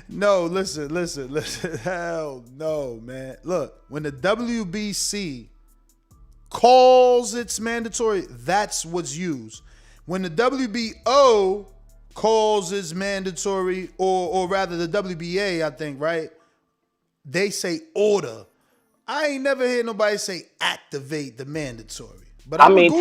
S7: No, listen. Hell no, man. Look, when the WBC calls it's mandatory, that's what's used. When the WBO calls is mandatory, or rather the WBA, I think, right? They say order. I ain't never heard nobody say activate the mandatory. But I mean,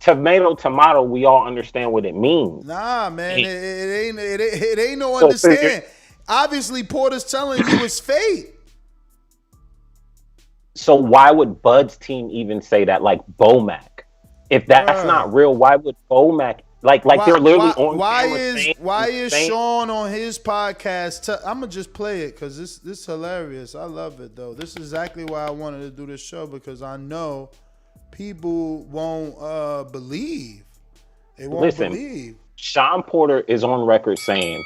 S20: tomato, we all understand what it means.
S7: Nah, man, it ain't no understand. Obviously, Porter's telling you it's fate.
S20: So why would Bud's team even say that? Like Bomac, if that's not real, why would Bomac? Like they're literally on.
S7: Why is Shawn on his podcast? I'm gonna just play it because this is hilarious. I love it though. This is exactly why I wanted to do this show, because I know people won't believe. They won't believe.
S20: Shawn Porter is on record saying,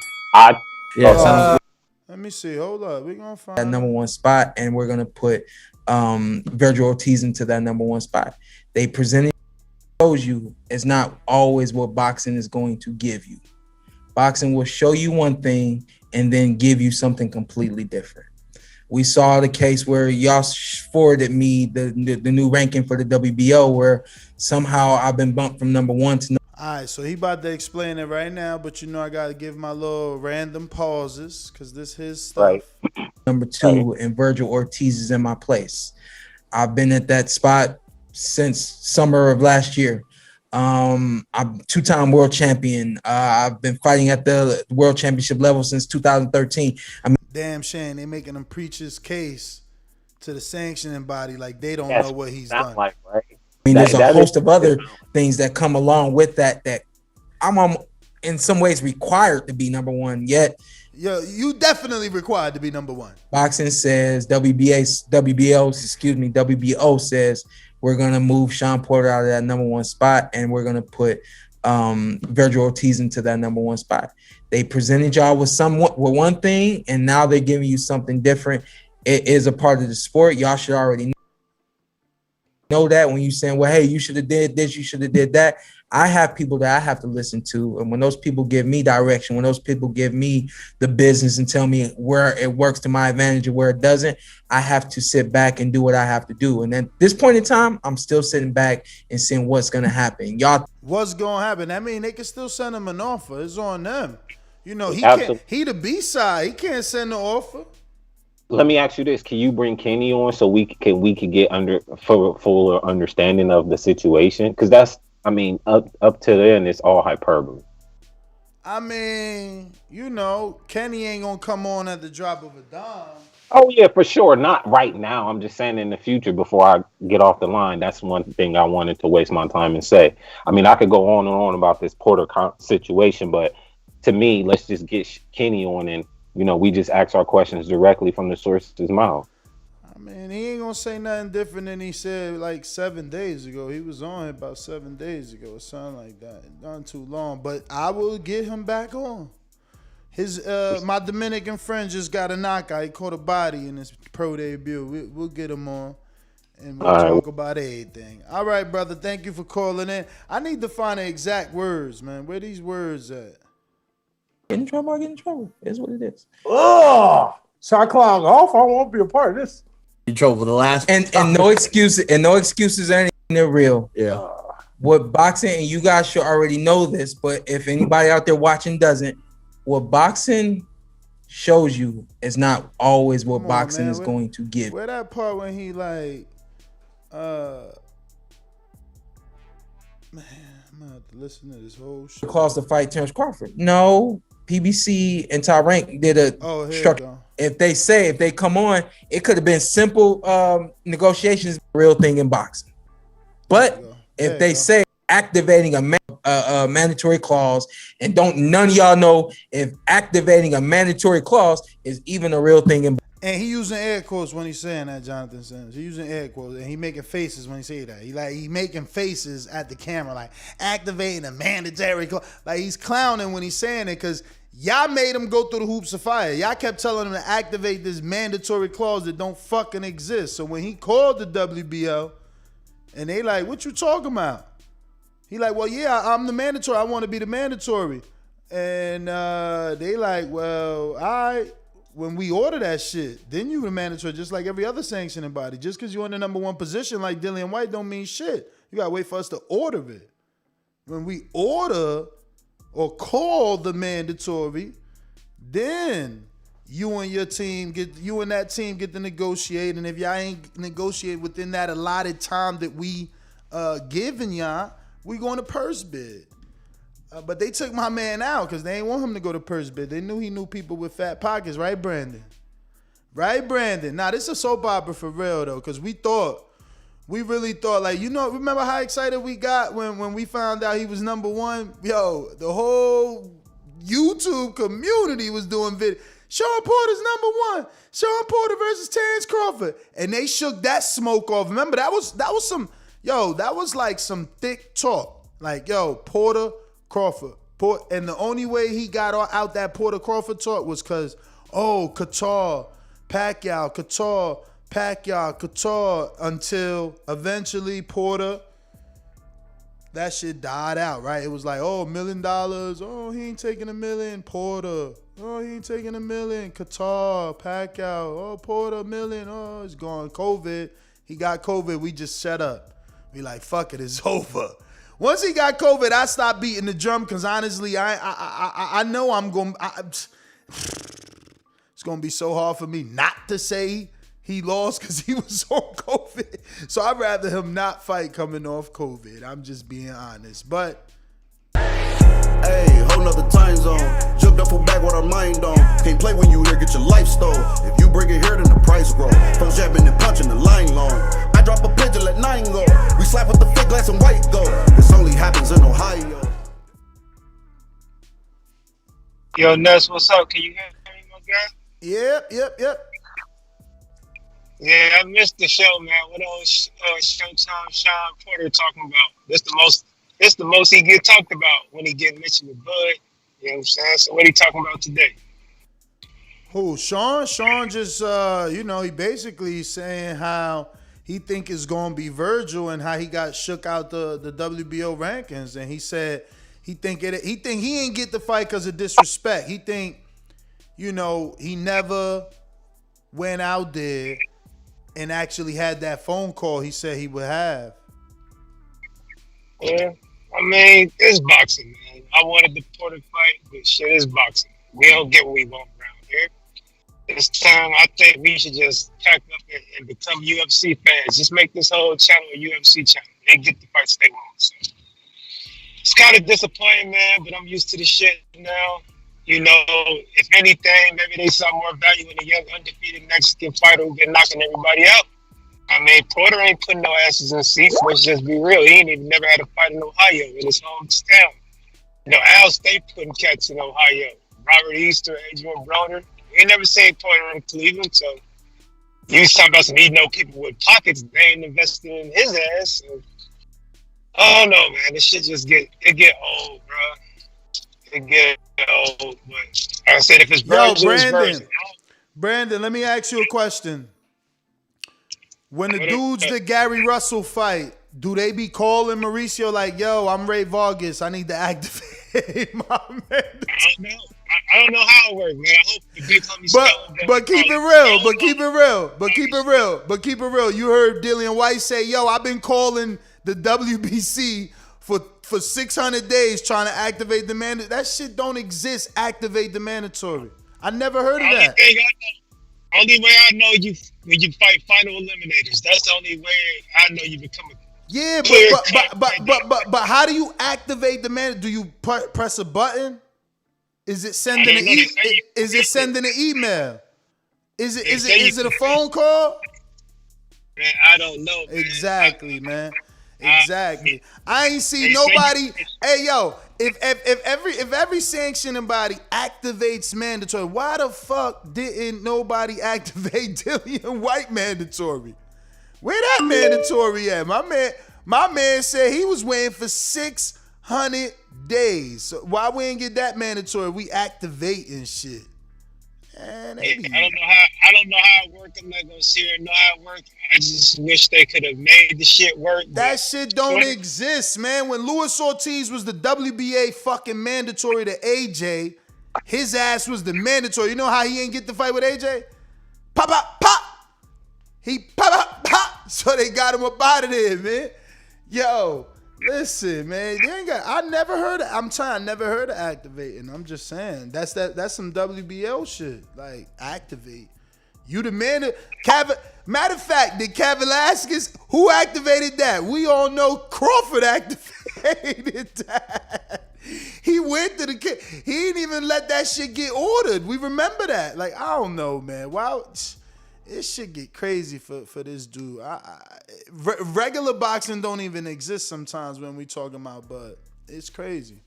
S7: Let me see. Hold up. We're going to find
S4: that number one spot, and we're going to put Vergil Ortiz into that number one spot. They presented shows you it's not always what boxing is going to give you. Boxing will show you one thing and then give you something completely different. We saw the case where y'all forwarded me the new ranking for the WBO, where somehow I've been bumped from number one to
S7: All right, so he about to explain it right now, but you know I got to give my little random pauses because this is his stuff.
S4: number two, and Vergil Ortiz is in my place. I've been at that spot since summer of last year. I'm two-time world champion. I've been fighting at the world championship level since 2013.
S7: Damn shame they making him preach his case to the sanctioning body like they don't know what he's done.
S20: Like, right?
S4: I mean, there's a host of other things that come along with that I'm in some ways required to be number one, yet
S7: Yo, you definitely required to be number one.
S4: Boxing says, WBO says we're going to move Shawn Porter out of that number one spot, and we're going to put Vergil Ortiz into that number one spot. They presented y'all with one thing, and now they're giving you something different. It is a part of the sport. Y'all should already know that when you saying, well, hey, you should have did this, you should have did that. I have people that I have to listen to, and when those people give me direction, when those people give me the business and tell me where it works to my advantage and where it doesn't, I have to sit back and do what I have to do. And at this point in time, I'm still sitting back and seeing what's going to happen. Y'all,
S7: what's going to happen? I mean, they can still send him an offer. It's on them. You know, he the B-side. He can't send the offer.
S20: Let me ask you this: can you bring Kenny on so we can get fuller understanding of the situation? Because that's, I mean, up to then it's all hyperbole.
S7: I mean, you know, Kenny ain't gonna come on at the drop of a dime.
S20: Oh yeah, for sure. Not right now. I'm just saying in the future before I get off the line. That's one thing I wanted to waste my time and say. I mean, I could go on and on about this Porter situation, but to me, let's just get Kenny on and, you know, we just ask our questions directly from the source's mouth.
S7: I mean, he ain't gonna say nothing different than he said like 7 days ago. He was on here about 7 days ago or something like that. Not too long, but I will get him back on. His my Dominican friend just got a knockout. He caught a body in his pro debut. We'll get him on, and we'll talk about everything. All right, brother. Thank you for calling in. I need to find the exact words, man. Where these words at?
S4: Get in trouble, I get in trouble. It's what it is.
S12: Oh, shot clock off. I won't be a part of this.
S8: In trouble the last
S4: and no excuses or anything. They're real.
S8: Yeah.
S4: What boxing, and you guys should already know this, but if anybody out there watching doesn't, what boxing shows you is not always what boxing is going to give.
S7: Where that part when he like, man, I'm gonna have to listen to this whole shit.
S4: Clause to fight Terence Crawford. No, PBC and Top Rank did a structure. If they come on, it could have been simple negotiations, real thing in boxing. But if they say activating a mandatory clause, and none of y'all know if activating a mandatory clause is even a real thing in boxing.
S7: And he using air quotes when he's saying that, Jonathan Sims. He using air quotes, and he making faces when he say that. He making faces at the camera, like activating a mandatory clause. Like he's clowning when he's saying it, because y'all made him go through the hoops of fire. Y'all kept telling him to activate this mandatory clause that don't fucking exist. So when he called the WBO, and they like, what you talking about? He like, well, yeah, I'm the mandatory. I want to be the mandatory. And they like, well, all right. When we order that shit, then you the mandatory, just like every other sanctioning body. Just because you're in the number one position like Dillian White don't mean shit. You got to wait for us to order it. When we order or call the mandatory, then you and that team get to negotiate. And if y'all ain't negotiate within that allotted time that we giving y'all, we going to purse bid. But they took my man out because they ain't want him to go to purse bid. They knew he knew people with fat pockets, right, Brandon? Right, Brandon? Now, this is a soap opera for real, though, because we really thought, like, you know, remember how excited we got when we found out he was number one? Yo, the whole YouTube community was doing video. Shawn Porter's number one. Shawn Porter versus Terence Crawford. And they shook that smoke off. Remember, that was like some thick talk. Like, yo, Porter, Crawford. And the only way he got out that Porter Crawford talk was because oh, Qatar, Pacquiao, Qatar, until eventually Porter, that shit died out, right? It was like, oh, $1 million. Oh, he ain't taking $1 million. Porter. Oh, he ain't taking $1 million. Qatar, Pacquiao. Oh, Porter, $1 million. Oh, it's gone. COVID. He got COVID. We just shut up. We like, fuck it, it's over. Once he got COVID, I stopped beating the drum because honestly, I know it's gonna be so hard for me not to say he lost because he was on COVID. So I'd rather him not fight coming off COVID. I'm just being honest. But
S21: hey, whole nother time zone. Jumped up for back with our mind on. Can't play when you here, get your life stole. If you bring it here, then the price grow. Folks jabbing and punching the line long. I drop a pigeon, let 9 go. We slap with the fake glass and white go. This only happens in Ohio.
S22: Yo, Ness, what's up? Can you hear me, my guy?
S7: Yep.
S22: Yeah, I missed the show, man. What else? Showtime, Shawn Porter talking about? This the most he get talked about when he get mentioned with Bud. You know what I'm saying? So what he talking about today?
S7: Who? Shawn? Shawn just, he basically saying how he think it's going to be Vergil and how he got shook out the WBO rankings. And he said he think he ain't get the fight because of disrespect. He think, he never went out there and actually had that phone call he said he would have.
S22: Yeah, I mean, it's boxing, man. I wanted the Porter fight, but shit is boxing. We don't get what we want around here. This time, I think we should just pack up and become UFC fans. Just make this whole channel a UFC channel. They get the fights they want. So it's kind of disappointing, man, but I'm used to the shit now. If anything, maybe they saw more value in a young, undefeated Mexican fighter who's been knocking everybody out. I mean, Porter ain't putting no asses in seats. Let's just be real. He ain't even never had a fight in Ohio, in his hometown. Al State putting cats in Ohio. Robert Easter, Adrian Broner. You ain't never seen Porter in Cleveland, so you was talking about some people with pockets. They ain't invested in his ass. So, I don't know, man. This shit just get old, bro. It get old, but like I said, if it's Vergil,
S7: Brandon, let me ask you a question. When the dudes that Gary Russell fight, do they be calling Mauricio like, yo, I'm Ray Vargas, I need to activate my man?
S22: I don't know how it works, man. I hope the big homie
S7: but keep it real. You heard Dillian White say, yo, I've been calling the WBC for 600 days trying to activate the mandatory. That shit don't exist, activate the mandatory. I never heard of that.
S22: Only way I know you when you fight final eliminators. That's the only way I know you become a
S7: but how do you activate the mandatory? Do you press a button? Is it sending an email? Is it a phone call?
S22: Man, I don't know. Man.
S7: Exactly, man. Exactly. I ain't see nobody. Hey, yo, if every sanctioning body activates mandatory, why the fuck didn't nobody activate Dillian White mandatory? Where that mandatory at? My man said he was waiting for 600 days. So why we ain't get that mandatory? We activating shit. Man,
S22: I don't know how it worked. I'm not gonna sit here and know how it worked. I just wish they could have made the shit work.
S7: That shit don't exist, man. When Luis Ortiz was the WBA fucking mandatory to AJ, his ass was the mandatory. You know how he ain't get the fight with AJ? Pop, pop, pop. He pop, pop, pop. So they got him up out of there, man. Yo, listen, man. I never heard of activating. I'm just saying. That's some WBO shit. Like, activate. You the man. Matter of fact, did Kavalaskis, who activated that? We all know Crawford activated that. He went to he didn't even let that shit get ordered. We remember that. Like, I don't know, man. Wow. It should get crazy for this dude. Regular boxing don't even exist sometimes when we talking about, but it's crazy.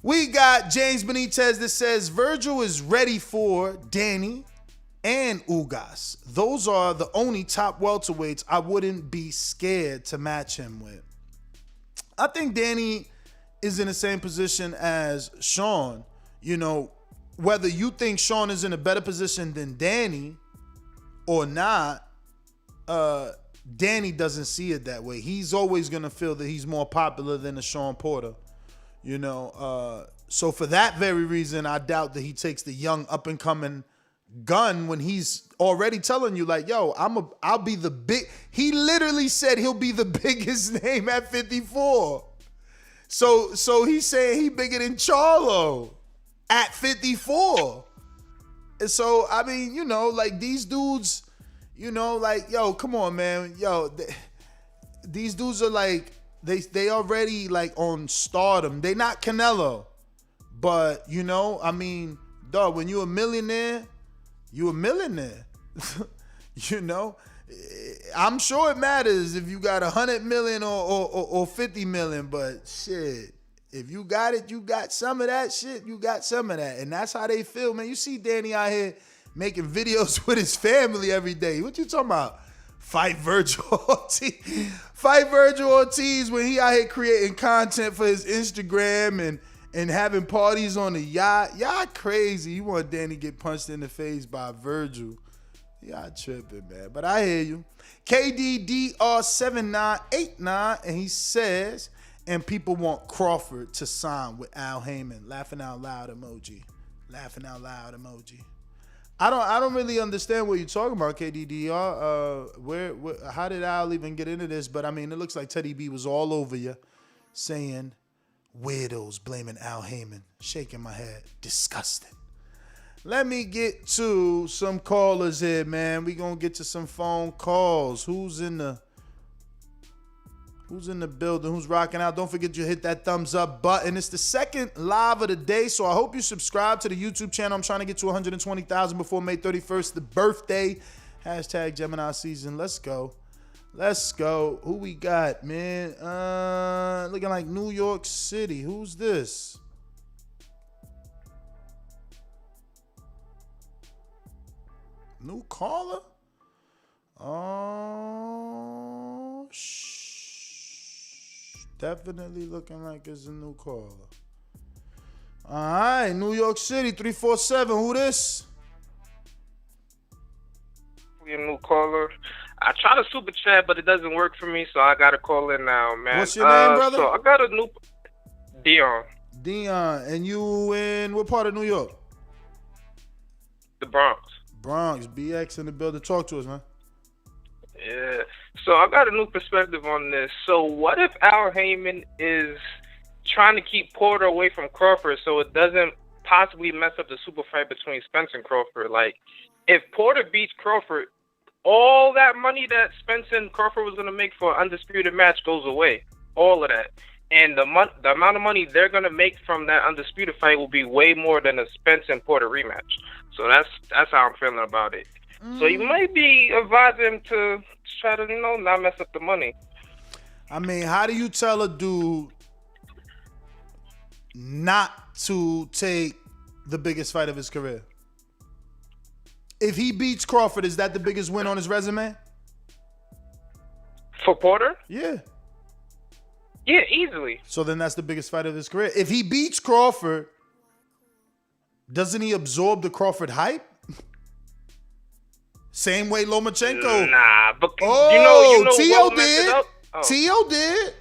S7: We got James Benitez that says Vergil is ready for Danny and Ugas. Those are the only top welterweights I wouldn't be scared to match him with. I think Danny is in the same position as Shawn. whether you think Shawn is in a better position than Danny or not, Danny doesn't see it that way. He's always gonna feel that he's more popular than a Shawn Porter, you know. So for that very reason, I doubt that he takes the young up and coming gun when he's already telling you like, yo, I'll be the big. He literally said he'll be the biggest name at 54. So he's saying he bigger than Charlo at 54. And so I mean, you know, like these dudes, you know, like, yo, come on, man, yo, these dudes are like they already like on stardom. They not Canelo, but you know, I mean, dog, when you're a millionaire, you a millionaire. You know, I'm sure it matters if you got 100 million or 50 million, but shit, if you got it, you got some of that shit, you got some of that. And that's how they feel, man. You see Danny out here making videos with his family every day. What you talking about? Fight Vergil Ortiz. Fight Vergil Ortiz when he out here creating content for his Instagram and having parties on the yacht. Y'all crazy. You want Danny get punched in the face by Vergil. Y'all tripping, man. But I hear you. KDDR7989, and he says, and people want Crawford to sign with Al Heyman. Laughing out loud emoji. Laughing out loud emoji. I don't really understand what you're talking about, KDDR. Where how did Al even get into this? But I mean, it looks like Teddy B was all over you, saying weirdos blaming Al Heyman. Shaking my head. Disgusting. Let me get to some callers here, man. We gonna get to some phone calls. Who's in the building? Who's rocking out? Don't forget you hit that thumbs up button. It's the second live of the day, so I hope you subscribe to the YouTube channel. I'm trying to get to 120,000 before May 31st, the birthday. Hashtag Gemini season. Let's go. Let's go. Who we got, man? Looking like New York City. Who's this? New caller? Oh, definitely looking like it's a new caller. All right, New York City, 347. Who this?
S1: We a new caller. I try to super chat, but it doesn't work for me, so I got to call in now, man.
S7: What's your name, brother?
S1: So I got a new... Dion.
S7: Dion. And you in what part of New York?
S1: The Bronx.
S7: Bronx, BX in the building. Talk to us, man.
S1: Yeah. So I got a new perspective on this. So what if Al Heyman is trying to keep Porter away from Crawford so it doesn't possibly mess up the super fight between Spence and Crawford? Like, if Porter beats Crawford, all that money that Spence and Crawford was going to make for an undisputed match goes away. All of that. And the amount of money they're going to make from that undisputed fight will be way more than a Spence and Porter rematch. So that's how I'm feeling about it. So you might be advising him to try to, not mess up the money.
S7: I mean, how do you tell a dude not to take the biggest fight of his career? If he beats Crawford, is that the biggest win on his resume?
S1: For Porter?
S7: Yeah.
S1: Yeah, easily.
S7: So then that's the biggest fight of his career. If he beats Crawford, doesn't he absorb the Crawford hype? Same way Lomachenko.
S1: Nah, but
S7: you know T.O.
S1: what messed it
S7: did.
S1: up? Oh.
S7: T.O. did.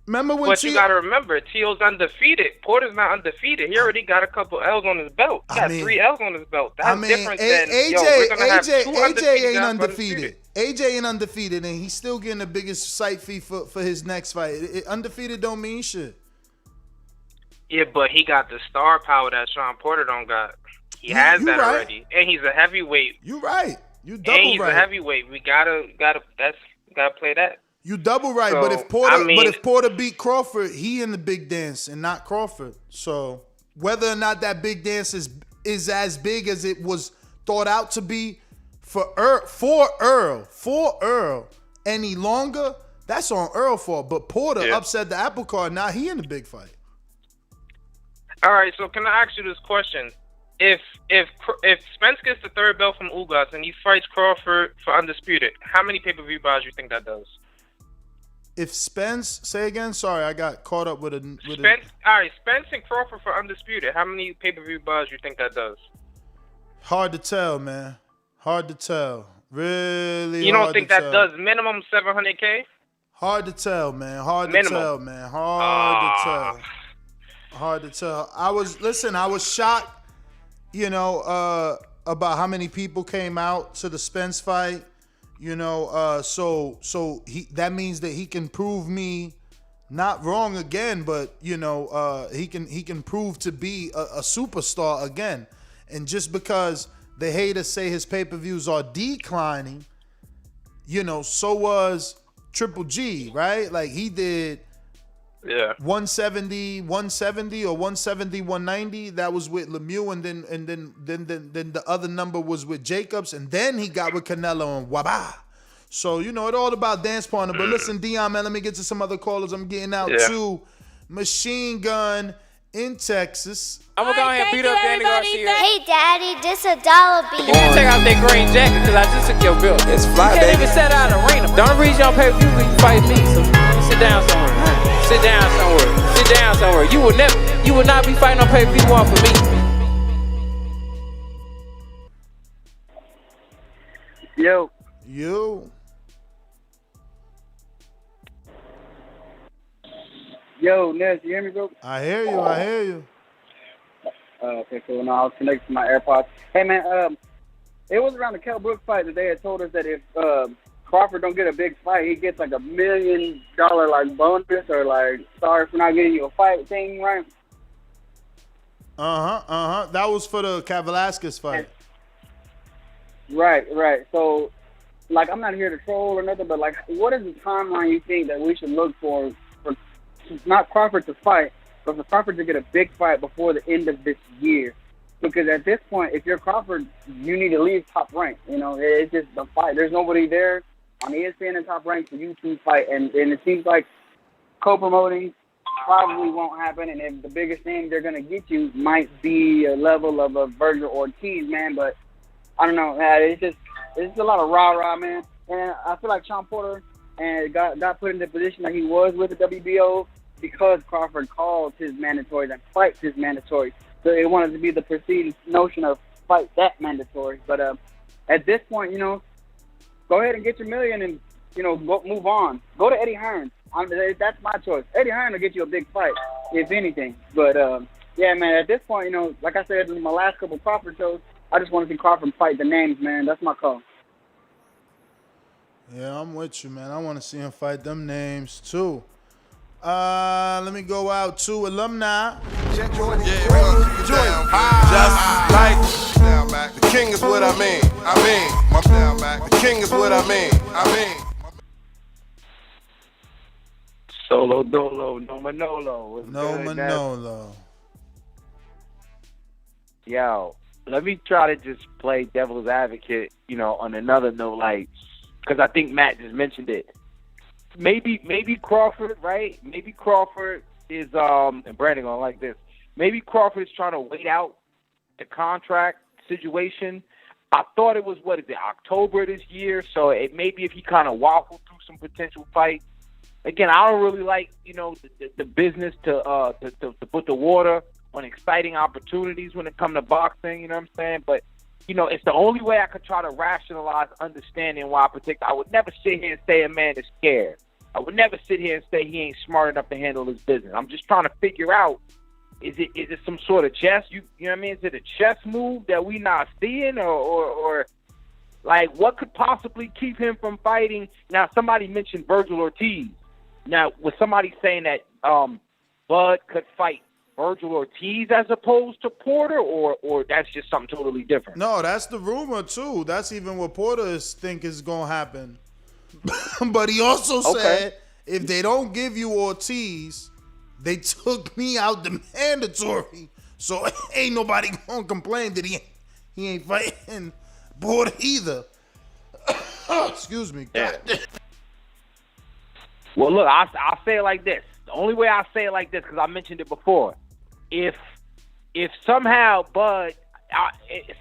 S7: Remember when
S1: But you got to remember, T.O.'s undefeated. Porter's not undefeated. He already got a couple L's on his belt. He got 3 L's on his belt. That's different than, we're going to have 2
S7: AJ ain't
S1: guys
S7: undefeated. AJ ain't undefeated, and he's still getting the biggest site fee for his next fight. Undefeated don't mean shit.
S1: Yeah, but he got the star power that Shawn Porter don't got. He has that
S7: right.
S1: already, and he's a heavyweight.
S7: You right. You double
S1: and he's
S7: right.
S1: a heavyweight. We gotta play that.
S7: You double right.
S1: So,
S7: but if Porter beat Crawford, he in the big dance and not Crawford. So whether or not that big dance is as big as it was thought out to be for Earl any longer, that's on Earl fault. But Porter upset the apple cart. Now he in the big fight.
S1: All right, so can I ask you this question? If Spence gets the 3rd belt from Ugas and he fights Crawford for undisputed, how many pay-per-view buys do you think that does?
S7: if Spence, say again. Sorry, I got caught up with a.
S1: Spence. All right, Spence and Crawford for undisputed. How many pay-per-view buzz you think that does?
S7: Hard to tell, man. Hard to tell. Really.
S1: You don't
S7: hard
S1: think
S7: to
S1: that
S7: tell.
S1: does minimum 700K?
S7: Hard to tell, man. Hard
S1: Minimum.
S7: to tell, man. Hard to tell. Hard to tell. I was shocked, you know, about how many people came out to the Spence fight. You know, so that means that he can prove me not wrong again, but you know, he can prove to be a superstar again. And just because the haters say his pay-per-views are declining, you know, so was Triple G, right? Like he did 170 or 170, 190. That was with Lemieux, and then the other number was with Jacobs, and then he got with Canelo and Waba. So, you know, it's all about dance partner. But listen, Dion, man, let me get to some other callers. I'm getting out to Machine Gun in Texas.
S2: I'm gonna go ahead and beat up Danny Garcia.
S16: Hey, Daddy, this $1 bill.
S2: You didn't take out that green jacket because I just took your bill.
S9: It's fly,
S2: you can't
S9: baby.
S2: even set out an arena. The only reason y'all pay per view when you fight me. So sit down somewhere. Sit down somewhere. Sit down somewhere. You will not be fighting on pay per view one for me.
S7: Yo.
S23: Yo, Ness, you hear me, bro?
S7: I hear you.
S23: Okay, cool. No, I was connected to my AirPods. Hey, man, it was around the Kell Brooks fight that they had told us that if Crawford don't get a big fight, he gets like $1 million like bonus or like sorry for not getting you a fight thing, right?
S7: That was for the Velasquez fight.
S23: Right. So, like, I'm not here to troll or nothing, but like, what is the timeline you think that we should look for not Crawford to fight, but for Crawford to get a big fight before the end of this year? Because at this point, if you're Crawford, you need to leave Top Rank. You know, it's just the fight. There's nobody there on ESPN and Top Rank for you to fight, and it seems like co-promoting probably won't happen. And if the biggest name they're gonna get you might be a level of a Vergil Ortiz, man. But I don't know. It's just a lot of rah-rah, man. And I feel like Shawn Porter and got put in the position that he was with the WBO because Crawford calls his mandatories and fights his mandatories. So it wanted to be the perceived notion of fight that mandatory. But at this point, you know, go ahead and get your million and, you know, move on. Go to Eddie Hearn. That's my choice. Eddie Hearn will get you a big fight, if anything. But, yeah, man, at this point, you know, like I said in my last couple Crawford shows, I just want to see Crawford fight the names, man. That's my call.
S7: Yeah, I'm with you, man. I want to see him fight them names, too. Let me go out to alumni.
S24: Just like the king is what I mean. The king is what I mean.
S13: Solo dolo, no manolo.
S7: No manolo.
S13: Yo, let me try to just play devil's advocate, you know, on another note, like, because I think Matt just mentioned it. Maybe Crawford, right? Maybe Crawford is, and Brandon gonna like this. Maybe Crawford is trying to wait out the contract situation. I thought it was, October this year. So it maybe if he kind of waffled through some potential fights. Again, I don't really like, you know, the business to put the water on exciting opportunities when it comes to boxing. You know what I'm saying? But you know, it's the only way I could try to rationalize understanding why I would never sit here and say a man is scared. I would never sit here and say he ain't smart enough to handle his business. I'm just trying to figure out, is it some sort of chess? You know what I mean? Is it a chess move that we not seeing, or like what could possibly keep him from fighting? Now, somebody mentioned Vergil Ortiz. Now, was somebody saying that Bud could fight Vergil Ortiz as opposed to Porter, or that's just something totally different?
S7: No, that's the rumor too. That's even what Porter think is gonna happen. But he also said if they don't give you Ortiz, they took me out the mandatory. So ain't nobody gonna complain that he ain't fighting Porter either. Excuse me.
S13: Yeah. Well, look, I'll say it like this. The only way I say it like this, because I mentioned it before. If somehow Bud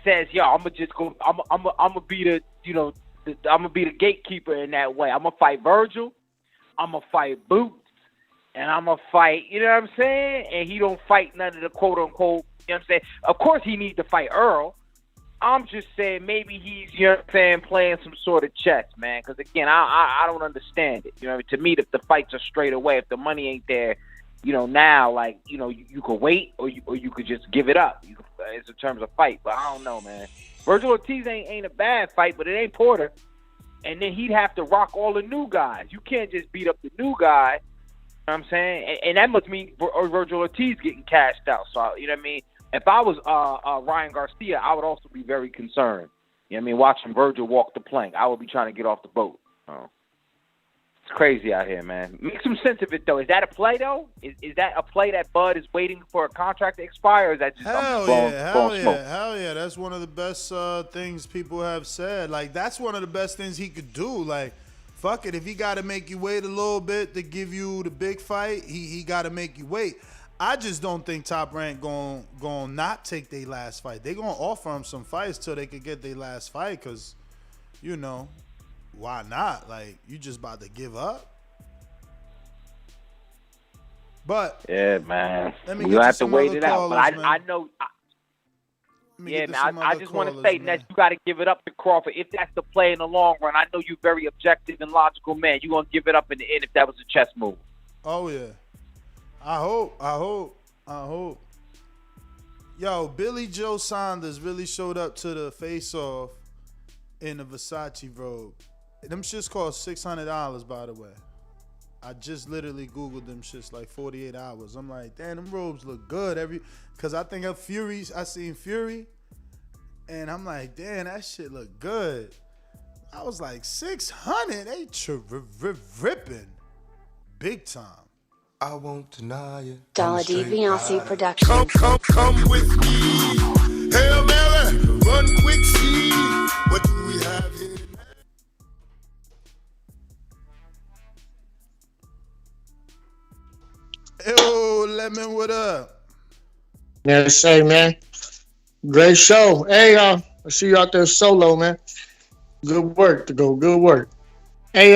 S13: says, "Yo, I'm gonna be the, you know, I'm gonna be the gatekeeper in that way. I'm gonna fight Vergil, I'm going to fight Boots, and I'm going to fight, you know what I'm saying? And he don't fight none of the quote-unquote, you know what I'm saying? Of course he needs to fight Earl. I'm just saying maybe he's, you know what I'm saying, playing some sort of chess, man. Because, again, I don't understand it. You know, to me, if the fights are straight away, if the money ain't there, you know, now, like, you know, you could wait or you could just give it up. It's in terms of fight, but I don't know, man. Vergil Ortiz ain't a bad fight, but it ain't Porter. And then he'd have to rock all the new guys. You can't just beat up the new guy. You know what I'm saying? And that must mean Vergil Ortiz getting cashed out. So, you know what I mean? If I was Ryan Garcia, I would also be very concerned. You know what I mean? Watching Vergil walk the plank. I would be trying to get off the boat. It's crazy out here, man. Make some sense of it, though. Is that a play, though? Is that a play that Bud is waiting for a contract to expire, or is that just
S7: Hell
S13: blowing smoke?
S7: Hell yeah. That's one of the best things people have said. Like, that's one of the best things he could do. Like, fuck it. If he got to make you wait a little bit to give you the big fight, he got to make you wait. I just don't think Top Rank gon' not take their last fight. They gonna offer him some fights till they could get their last fight, because, you know, why not? Like, you just about to give up? But
S13: yeah, man,
S7: you
S13: have to wait it out. But I know. Yeah, man. I just want to say, Ness, you got to give it up to Crawford if that's the play in the long run. I know you're very objective and logical, man. You're gonna give it up in the end if that was a chess move.
S7: Oh yeah. I hope. Yo, Billy Joe Saunders really showed up to the face-off in the Versace robe. Them shits cost $600, by the way. I just literally Googled them shits like 48 hours. I'm like, damn, them robes look good. Because I think of Fury, I seen Fury, and I'm like, damn, that shit look good. I was like, 600? They ripping big time.
S24: I won't deny it.
S6: Dollar DiBiase Productions.
S24: Come with me. Hail Mary, run quick, see. What do we have here?
S7: Yo, Lemon, what up?
S9: Yes, say, man. Great show. Hey, I see you out there solo, man. Good work to go. Good work. Hey,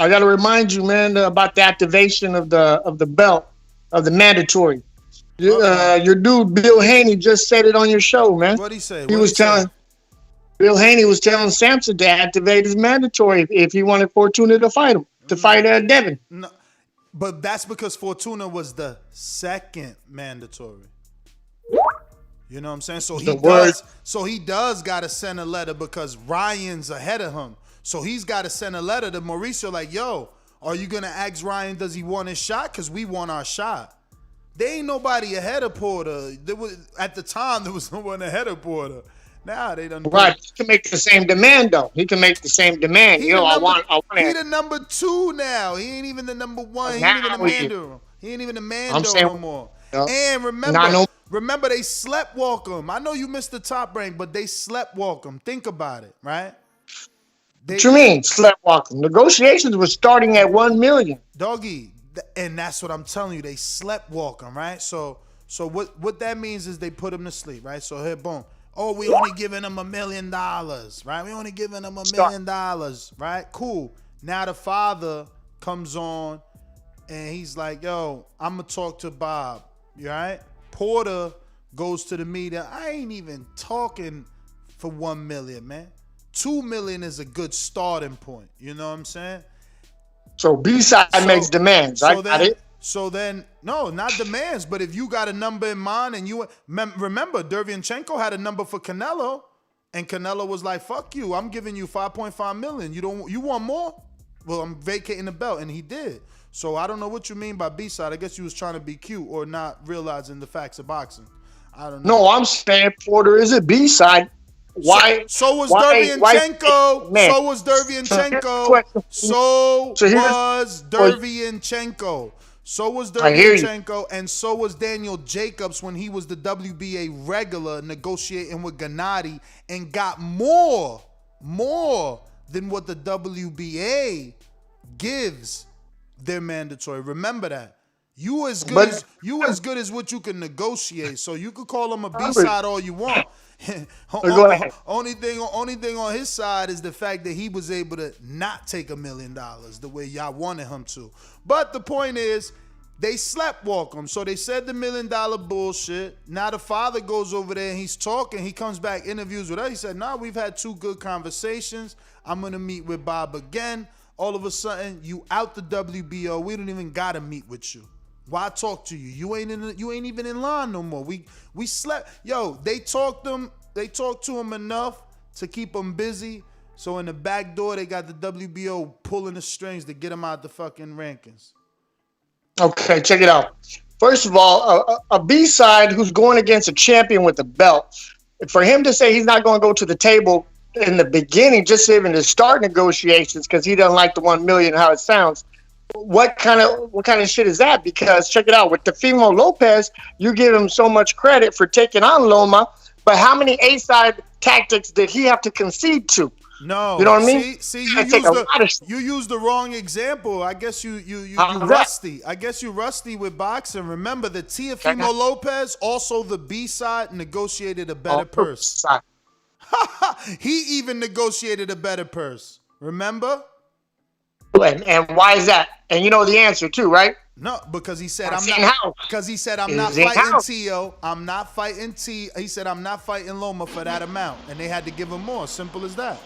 S9: I gotta remind you, man, about the activation of the belt, of the mandatory. Your dude Bill Haney just said it on your show, man.
S7: What'd he say?
S9: Bill Haney was telling Sampson to activate his mandatory if he wanted Fortuna to fight him, to fight Devin.
S7: No, but that's because Fortuna was the second mandatory. You know what I'm saying? So he does gotta send a letter because Ryan's ahead of him. So he's got to send a letter to Mauricio like, yo, are you going to ask Ryan, does he want his shot? Because we want our shot. There ain't nobody ahead of Porter. At the time, there was no one ahead of Porter. Now they done.
S9: Right. He can make the same demand, though. He can make the same demand.
S7: He the number 2 now. He ain't even the number 1. He ain't even the Mando. He ain't even the Mando no more. And remember, they slept walk him. I know you missed the Top Rank, but they slept walk him. Think about it, right?
S9: What you mean, sleptwalking? Negotiations were starting at $1 million.
S7: Doggy, and that's what I'm telling you. They slept walking, right? So what that means is they put him to sleep, right? So here, boom. Oh, we only giving him $1 million, right? We only giving him $1 million, right? Cool. Now the father comes on, and he's like, yo, I'm going to talk to Bob, you all right? Porter goes to the meeting. I ain't even talking for $1 million, man. $2 million is a good starting point. You know what I'm saying?
S9: So B-side makes demands.
S7: So then, no, not demands. But if you got a number in mind and you remember, Derevyanchenko had a number for Canelo, and Canelo was like, "Fuck you! I'm giving you $5.5 million. You want more? Well, I'm vacating the belt," and he did. So I don't know what you mean by B-side. I guess you was trying to be cute or not realizing the facts of boxing. I don't know.
S9: No, I'm saying Porter is a B-side. Why?
S7: So was Derevyanchenko. So was Derevyanchenko. So was Derevyanchenko. So was Derevyanchenko, and so was Daniel Jacobs when he was the WBA regular negotiating with Gennady and got more than what the WBA gives their mandatory. Remember that. You as good as what you can negotiate. So you could call him a B-side all you want.
S9: Go ahead.
S7: Only thing on his side is the fact that he was able to not take $1 million the way y'all wanted him to. But the point is, they sleptwalk him. So they said the $1 million bullshit. Now the father goes over there and he's talking. He comes back, interviews with us. He said, nah, we've had 2 good conversations. I'm going to meet with Bob again. All of a sudden, you out the WBO. We don't even got to meet with you. Why talk to you? You ain't even in line no more. We slept. Yo, they talked to him enough to keep him busy. So in the back door, they got the WBO pulling the strings to get him out the fucking rankings.
S9: Okay, check it out. First of all, a B-side who's going against a champion with a belt, for him to say he's not going to go to the table in the beginning, just even to start negotiations because he doesn't like the 1 million, how it sounds. What kind of shit is that? Because check it out, with Teofimo Lopez, you give him so much credit for taking on Loma, but how many A-side tactics did he have to concede to?
S7: No,
S9: you know what I mean?
S7: See, you used the wrong example. I guess you rusty. I guess you rusty with boxing. Remember that Teofimo Lopez, also the B-side, negotiated a better purse. He even negotiated a better purse. Remember?
S9: And why is that? And you know the answer too, right?
S7: No, because he said I'm not fighting Tio. I'm not fighting T. He said I'm not fighting Loma for that amount, and they had to give him more. Simple as that.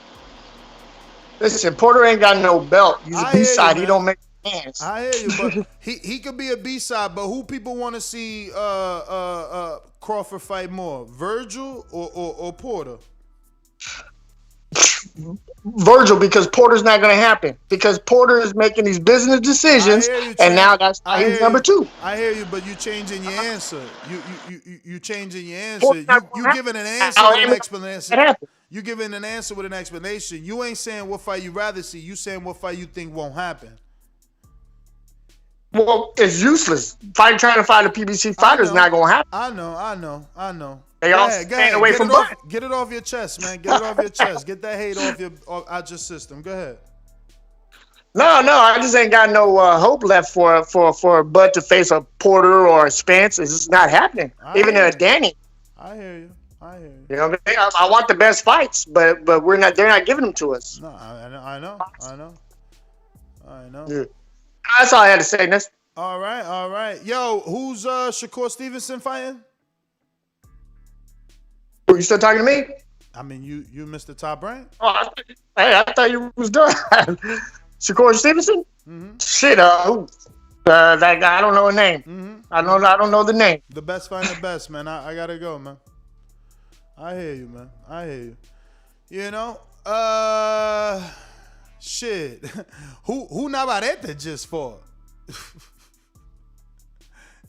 S9: Listen, Porter ain't got no belt. He's a B-side. He don't make hands.
S7: I hear you, but he could be a B-side. But who people want to see Crawford fight more, Vergil or Porter?
S9: Vergil, because Porter's not going to happen. Because Porter is making these business decisions, and now that's he's number 2.
S7: I hear you, but you changing your answer. You changing your answer. You giving an answer with an explanation. You giving an answer with an explanation. You ain't saying what fight you rather see. You saying what fight you think won't happen.
S9: Well, it's useless. Trying to find a PBC fighter is not going to happen.
S7: I know.
S9: They all stand away from Bud.
S7: Get it off your chest, man. Get it off your chest. Get that hate out your system. Go ahead.
S9: No, I just ain't got no hope left for Bud to face a Porter or a Spence. It's just not happening. Even Danny.
S7: I hear you.
S9: You know, I want the best fights, but we're not. They're not giving them to us.
S7: No, I know.
S9: Yeah. That's all I had to say. Next.
S7: All right. Yo, who's Shakur Stevenson fighting?
S9: Are you still talking to me?
S7: I mean, you missed the top rank.
S9: Oh, I thought you was done. Shakur Stevenson? Mm-hmm. Shit, that guy. I don't know his name. Mm-hmm. I don't know the name.
S7: The best fighting the best, man. I gotta go, man. I hear you, man. I hear you. You know, shit. Who Navarrete just fought?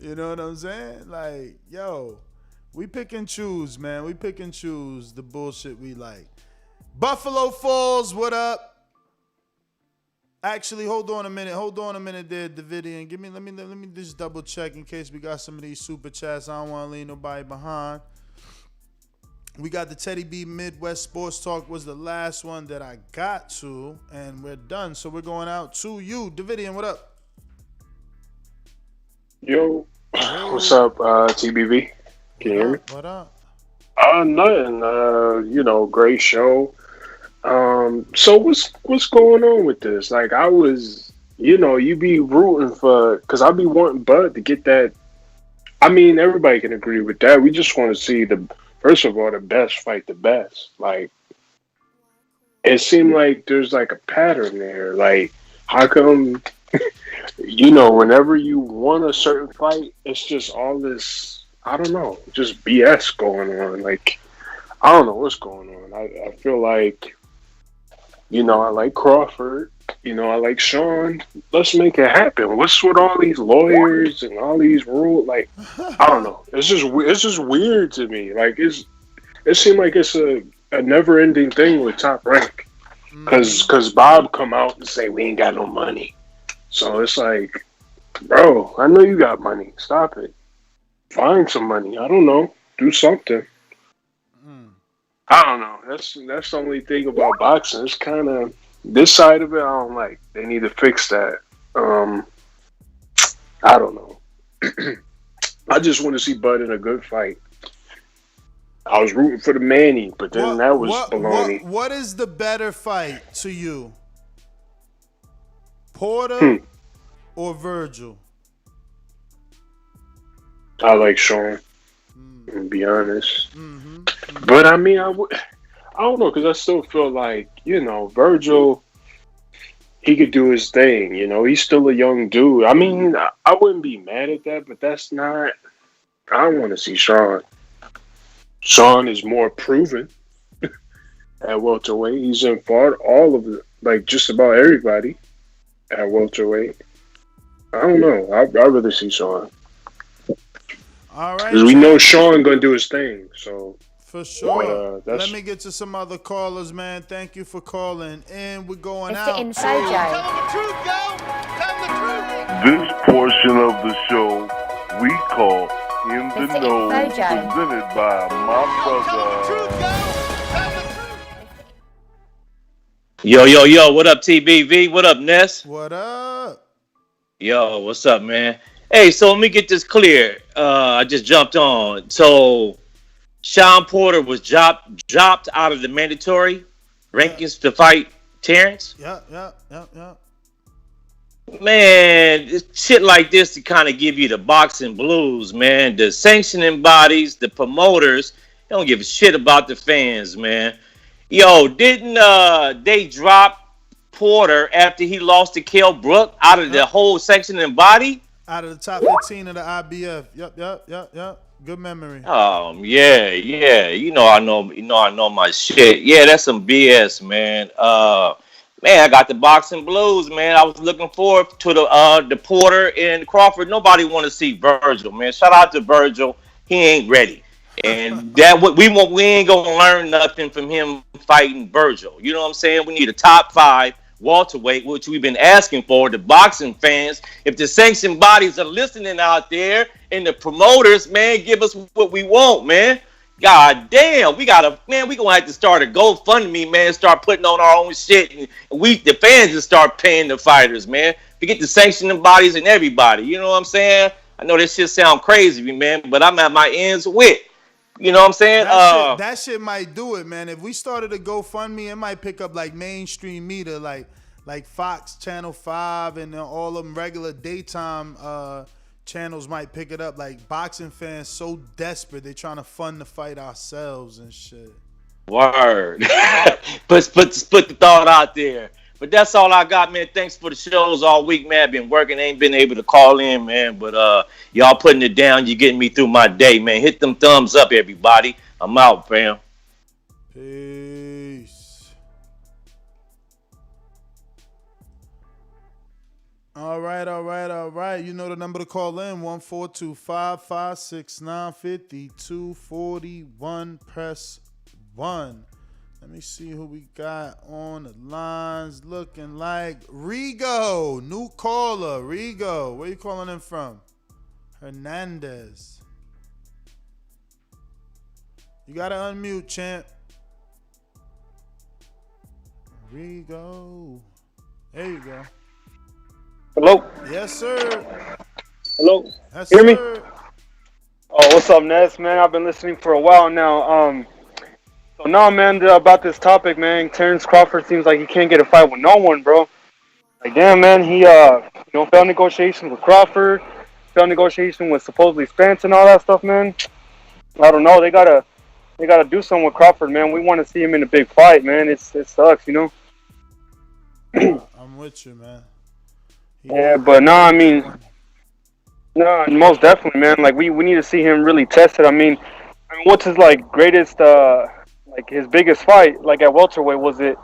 S7: You know what I'm saying? Like, yo, we pick and choose, man. We pick and choose the bullshit we like. Buffalo Falls, what up? Actually, hold on a minute there, Davidian. Let me just double check in case we got some of these super chats. I don't want to leave nobody behind. We got the Teddy B Midwest Sports Talk was the last one that I got to, and we're done. So we're going out to you, Davidian. What up?
S10: Yo, what's up, TBV? Can you hear me?
S7: What up?
S10: Nothing. Great show. So what's going on with this? Like, I was, you be rooting for, because I be wanting Bud to get that. I mean, everybody can agree with that. We just want to see first of all, the best fight the best. Like, it seemed like there's like a pattern there. Like, how come, whenever you want a certain fight, it's just all this, I don't know, just BS going on. Like, I don't know what's going on. I feel like, I like Crawford. I like Shawn. Let's make it happen. What's with all these lawyers and all these rules? Like, I don't know. It's just weird to me. Like, it seemed like it's a never-ending thing with Top Rank. Because Bob come out and say, we ain't got no money. So it's like, bro, I know you got money. Stop it. Find some money. I don't know. Do something. I don't know. That's the only thing about boxing. It's kind of, this side of it, I don't like. They need to fix that. I don't know. I just want to see Bud in a good fight. I was rooting for the Manny, but then that was baloney.
S7: What is the better fight to you? Porter or Vergil?
S10: I like Shawn, to be honest. But I mean, I don't know, because I still feel like, Vergil, he could do his thing. He's still a young dude. I mean, I wouldn't be mad at that, but that's not. I want to see Shawn. Shawn is more proven at welterweight. He's fought all of it, like just about everybody at welterweight. I don't know. I'd rather see Shawn.
S7: All right.
S10: Because we know Shawn gonna do his thing. So
S7: for sure. Let me get to some other callers, man. Thank you for calling. And we're going
S6: It's
S7: out.
S6: the Inside Joke.
S24: Tell them the truth, yo. Tell them the truth.
S5: This portion of the show we call In the
S6: It's the
S5: Know,
S6: Info Joke.
S5: presented by my brother.
S11: Yo, what up, TBV? What up, Ness?
S7: What up?
S11: Yo, what's up, man? Hey, so let me get this clear. I just jumped on. So, Shawn Porter was dropped out of the mandatory rankings to fight Terence?
S7: Yeah.
S11: Man, shit like this to kind of give you the boxing blues, man. The sanctioning bodies, the promoters, they don't give a shit about the fans, man. Yo, didn't they drop Porter after he lost to Kell Brook out of the whole sanctioning body?
S7: Out of the top 15 of the IBF. Yep. Good memory.
S11: Yeah. I know my shit. Yeah, that's some BS, man. Man, I got the boxing blues, man. I was looking forward to the Porter and Crawford. Nobody want to see Vergil, man. Shout out to Vergil. He ain't ready. And that what we want, we ain't gonna learn nothing from him fighting Vergil. You know what I'm saying? We need a top 5 welterweight, which we've been asking for, the boxing fans. If the sanctioned bodies are listening out there and the promoters, man, give us what we want, man. God damn, we gonna have to start a GoFundMe, man, start putting on our own shit, and the fans just start paying the fighters, man. Forget the sanctioning bodies and everybody. You know what I'm saying? I know this shit sound crazy, man, but I'm at my ends with. You know what I'm saying?
S7: That shit might do it, man. If we started a GoFundMe, it might pick up like mainstream media, like Fox, Channel 5, and all them regular daytime channels might pick it up. Like boxing fans so desperate, they trying to fund the fight ourselves and shit.
S11: Word. put the thought out there. But that's all I got, man. Thanks for the shows all week, man. I've been working, ain't been able to call in, man. But y'all putting it down, you getting me through my day, man. Hit them thumbs up, everybody. I'm out, fam.
S7: Peace. All right. You know the number to call in, 142-556-950-241. Press 1. Let me see who we got on the lines. Looking like Rigo, new caller. Rigo, where you calling in from? Hernandez. You gotta unmute, champ. Rigo. There you go.
S14: Hello?
S7: Yes, sir.
S14: Hello?
S7: Yes,
S14: Hear me?
S7: sir.
S14: Oh, what's up, Ness, man? I've been listening for a while now. So now, man, about this topic, man, Terence Crawford seems like he can't get a fight with no one, bro. Like, damn, man, he, failed negotiations with Crawford, failed negotiation with supposedly Spence and all that stuff, man. I don't know. They gotta do something with Crawford, man. We want to see him in a big fight, man. It sucks, you know?
S7: I'm with you, man.
S14: Yeah, but no, most definitely, man. Like, we need to see him really tested. I mean, what's his, greatest, his biggest fight, at welterweight? Was it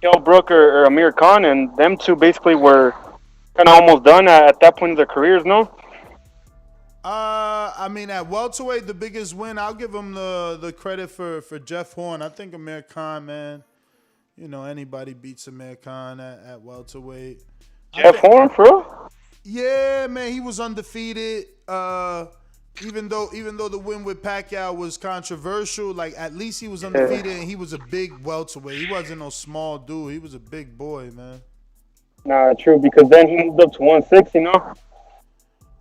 S14: Kell Brook or Amir Khan? And them two basically were kind of almost done at that point of their careers, no?
S7: At welterweight, the biggest win, I'll give him the credit for Jeff Horn. I think Amir Khan, man, anybody beats Amir Khan at welterweight.
S14: Jeff Horn, for real?
S7: Yeah, man, he was undefeated. Even though the win with Pacquiao was controversial, at least he was undefeated and he was a big welterweight. He wasn't no small dude. He was a big boy, man.
S14: Nah, true, because then he moved up to 160,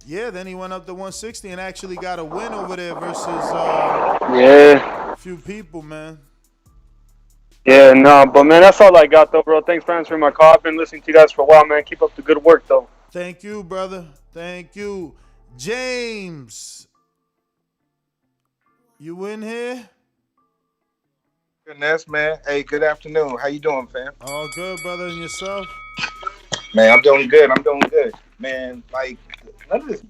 S7: Yeah, then he went up to 160 and actually got a win over there versus
S14: Yeah.
S7: a few people, man.
S14: Yeah, no, but man, that's all I got though, bro. Thanks for answering my call. I've been listening to you guys for a while, man. Keep up the good work though.
S7: Thank you, brother. Thank you. James, you in here?
S3: Goodness, man. Hey, good afternoon. How you doing, fam?
S7: All good, brother, and yourself?
S3: Man, I'm doing good. Man, like none of this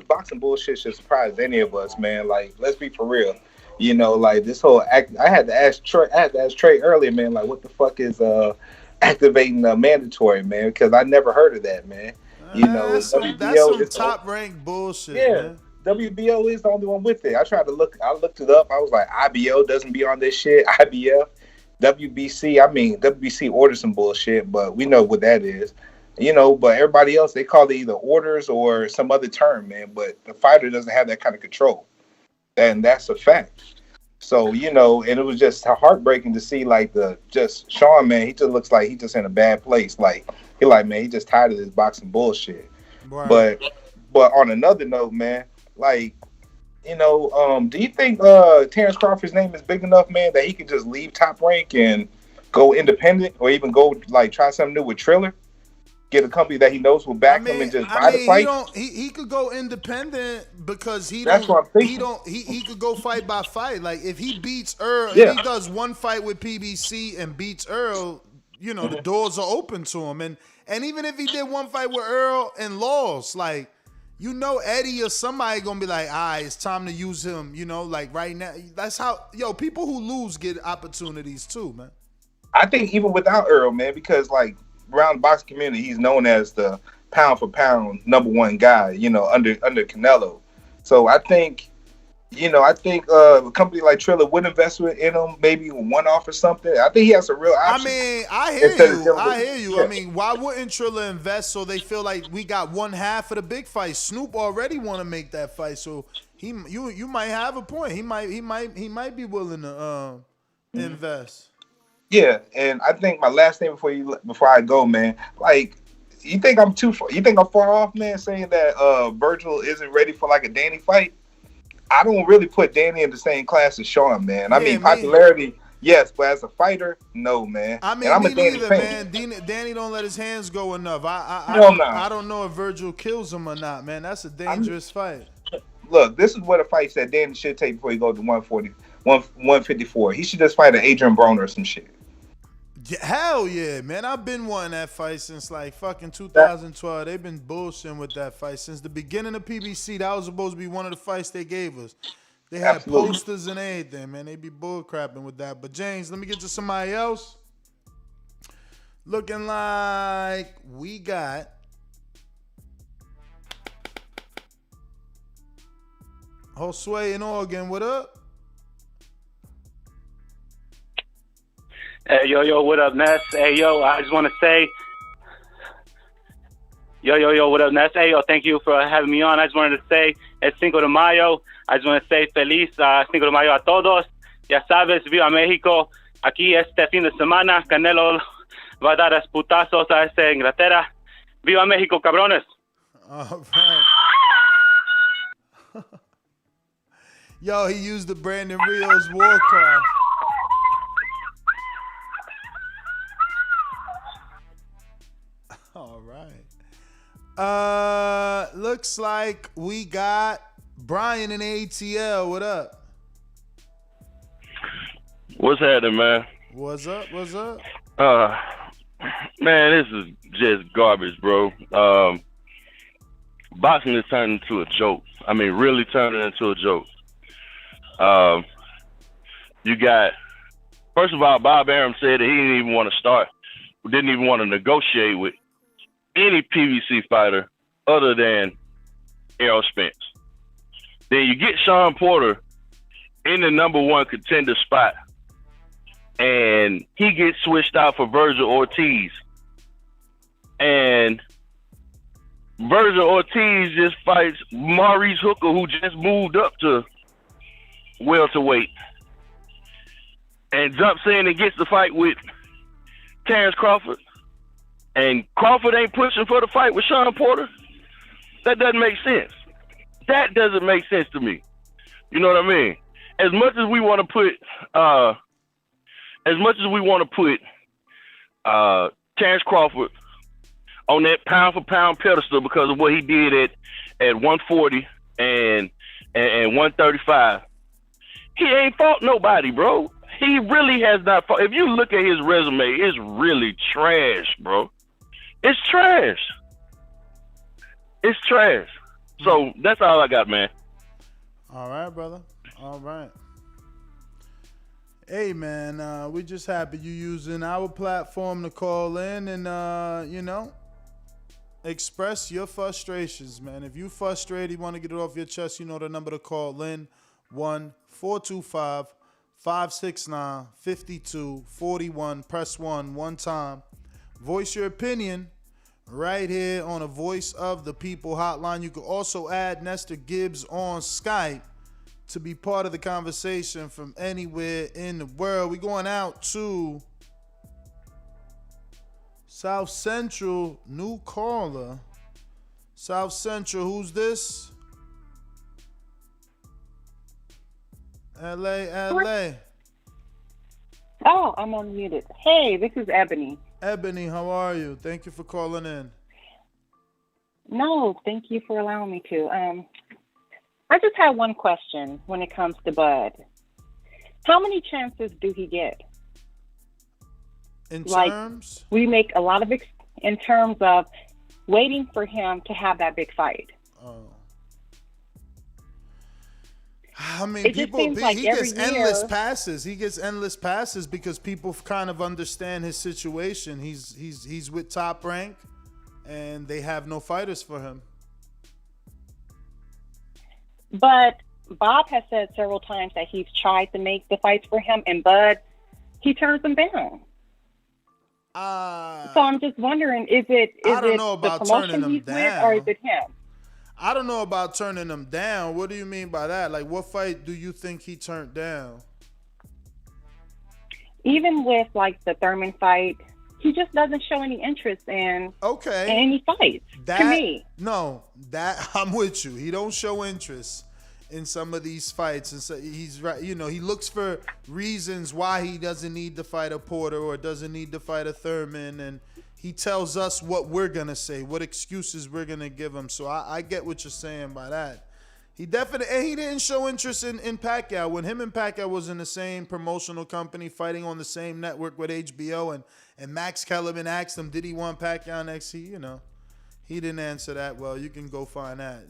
S3: boxing bullshit should surprise any of us, man. Like, let's be for real. You know, like this whole act. I had to ask Trey earlier, man. Like, what the fuck is activating mandatory, man? Because I never heard of that, man. You know,
S7: that's some top ranked bullshit.
S3: Yeah,
S7: man.
S3: WBO is the only one with it. I looked it up. I was like, IBO doesn't be on this shit. IBF, WBC. I mean, WBC ordered some bullshit, but we know what that is. You know, but everybody else, they call it either orders or some other term, man. But the fighter doesn't have that kind of control. And that's a fact. So, you know, and it was just heartbreaking to see, like, Shawn, man, he just looks like he just in a bad place. Like, man, he just tired of this boxing bullshit. Right. But on another note, man, like, you know, do you think Terence Crawford's name is big enough, man, that he could just leave Top Rank and go independent or even go, like, try something new with Triller? Get a company that he knows will back him and just buy the fight.
S7: He could go independent because he
S3: could
S7: go fight by fight. Like if he beats Earl, if he does one fight with PBC and beats Earl, you know, the doors are open to him. And even if he did one fight with Earl and lost, like, you know, Eddie or somebody gonna be like, it's time to use him, you know, like right now. That's how people who lose get opportunities too, man.
S3: I think even without Earl, man, because like around the boxing community, he's known as the pound for pound #1 guy, you know, under Canelo. So I think a company like Triller would invest in him, maybe one off or something. I think he has a real option.
S7: I mean, I hear you. Yeah. I mean, why wouldn't Triller invest so they feel like we got one half of the big fight? Snoop already want to make that fight, so you might have a point. He might be willing to invest.
S3: Yeah, and I think my last thing before I go, man, like, you think I'm far off, man, saying that Vergil isn't ready for like a Danny fight? I don't really put Danny in the same class as Shawn, man. I mean, popularity, yes, but as a fighter, no, man.
S7: I mean,
S3: I'm
S7: me
S3: a Danny
S7: neither,
S3: fan.
S7: man. Danny don't let his hands go enough. I don't know if Vergil kills him or not, man. That's a dangerous fight.
S3: Look, this is what a fight that Danny should take before he goes to 154. He should just fight an Adrian Broner or some shit.
S7: Yeah, hell yeah, man. I've been wanting that fight since like fucking 2012. They've been bullshitting with that fight since the beginning of PBC. That was supposed to be one of the fights they gave us. They had posters and everything, man. They be bullcrapping with that. But James, let me get to somebody else. Looking like we got Josue in Oregon. What up?
S15: Hey, yo, what up, Ness? Hey, yo, I just want to say, yo, what up, Ness? Hey, yo, thank you for having me on. I just wanted to say, es Cinco de Mayo. I just want to say feliz Cinco de Mayo a todos. Ya sabes, viva México. Aquí este fin de semana, Canelo va a dar esputazos a Inglaterra. Viva México, cabrones.
S7: All right. Yo, he used the Brandon Rios war cry. All right. Looks like we got Brian in ATL. What up?
S17: What's happening, man?
S7: What's up?
S17: Man, this is just garbage, bro. Boxing is turning into a joke. I mean, really turning into a joke. You got, first of all, Bob Arum said that he didn't even want to start, didn't even want to negotiate with any PBC fighter other than Errol Spence. Then you get Shawn Porter in the #1 contender spot, and he gets switched out for Vergil Ortiz. And Vergil Ortiz just fights Maurice Hooker, who just moved up to welterweight, and jumps in and gets the fight with Terence Crawford. And Crawford ain't pushing for the fight with Shawn Porter. That doesn't make sense. That doesn't make sense to me. You know what I mean? As much as we want to put, Terence Crawford on that pound for pound pedestal because of what he did at 140 and 135, he ain't fought nobody, bro. He really has not fought. If you look at his resume, it's really trash, bro. It's trash. It's trash. So that's all I got, man.
S7: All right, brother. All right. Hey, man, we just happy you using our platform to call in and, express your frustrations, man. If you frustrated, you want to get it off your chest, you know the number to call in, 1-425-569-5241. Press 1 one time. Voice your opinion right here on a Voice of the People hotline. You can also add Nestor Gibbs on Skype to be part of the conversation from anywhere in the world. We're going out to South Central, new caller. South Central, who's this? LA.
S12: Oh, I'm unmuted. Hey, this is Ebony.
S7: Ebony, how are you? Thank you for calling in.
S12: No, thank you for allowing me to. I just had one question when it comes to Bud. How many chances do he get?
S7: In terms?
S12: We make a lot of in terms of waiting for him to have that big fight.
S7: Oh. I mean,
S12: It just seems like
S7: he gets
S12: every
S7: endless
S12: year-
S7: passes. He gets endless passes because people kind of understand his situation. He's with Top Rank, and they have no fighters for him.
S12: But Bob has said several times that he's tried to make the fights for him, and Bud, he turns them down. So I'm just wondering, is it the promotion he's with, or is it him?
S7: I don't know about turning him down. What do you mean by that? Like, what fight do you think he turned down?
S12: Even with like the Thurman fight, he just doesn't show any interest in any fights. To me,
S7: no, that I'm with you. He don't show interest in some of these fights, and so he's right. You know, he looks for reasons why he doesn't need to fight a Porter or doesn't need to fight a Thurman, and he tells us what we're gonna say, what excuses we're gonna give him. So I get what you're saying by that. He definitely, and he didn't show interest in Pacquiao. When him and Pacquiao was in the same promotional company, fighting on the same network with HBO, and Max Kellerman asked him, did he want Pacquiao next? He didn't answer that. Well, you can go find that.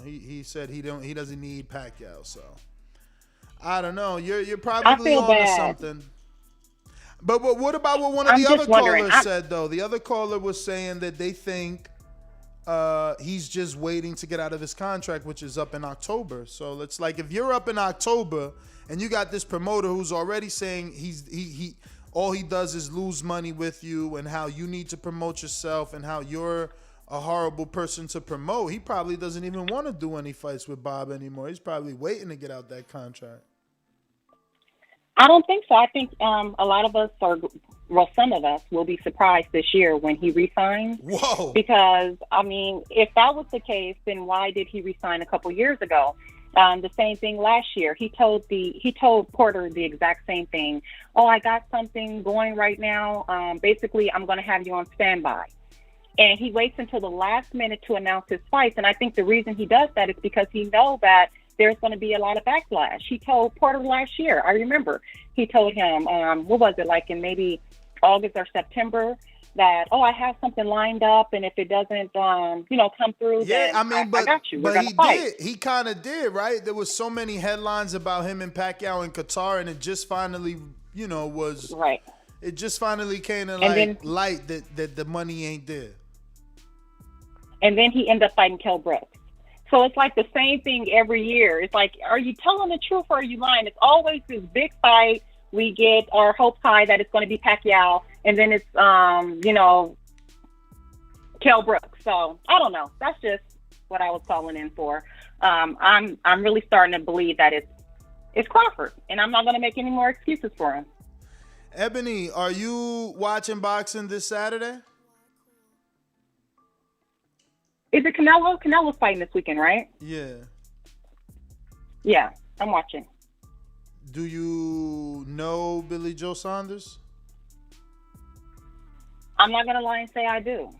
S7: He said he doesn't need Pacquiao. So I don't know. You're probably on to something. But what about what one of the other callers said, though? The other caller was saying that they think he's just waiting to get out of his contract, which is up in October. So it's like, if you're up in October and you got this promoter who's already saying he all he does is lose money with you, and how you need to promote yourself, and how you're a horrible person to promote, he probably doesn't even want to do any fights with Bob anymore. He's probably waiting to get out that contract.
S12: I don't think so. I think a lot of us, some of us, will be surprised this year when he resigns.
S7: Whoa!
S12: Because I mean, if that was the case, then why did he resign a couple years ago? The same thing last year. He told Porter the exact same thing. Oh, I got something going right now. Basically, I'm going to have you on standby. And he waits until the last minute to announce his fights. And I think the reason he does that is because he knows that there's going to be a lot of backlash. He told Porter last year, I remember, he told him, what was it, like in maybe August or September, that, oh, I have something lined up, and if it doesn't, come through, then I got you. We're gonna fight.
S7: He kind of did, right? There was so many headlines about him and Pacquiao in Qatar, and it just finally, was
S12: right.
S7: It just finally came to light that the money ain't there.
S12: And then he ended up fighting Kell Brooks. So it's like the same thing every year. It's like, are you telling the truth or are you lying? It's always this big fight. We get our hopes high that it's going to be Pacquiao, and then it's, Kell Brooks. So I don't know. That's just what I was calling in for. I'm really starting to believe that it's Crawford, and I'm not going to make any more excuses for him.
S7: Ebony, are you watching boxing this Saturday?
S12: Is it Canelo? Canelo's fighting this weekend, right?
S7: Yeah.
S12: Yeah, I'm watching.
S7: Do you know Billy Joe Saunders?
S12: I'm not gonna lie and say I do.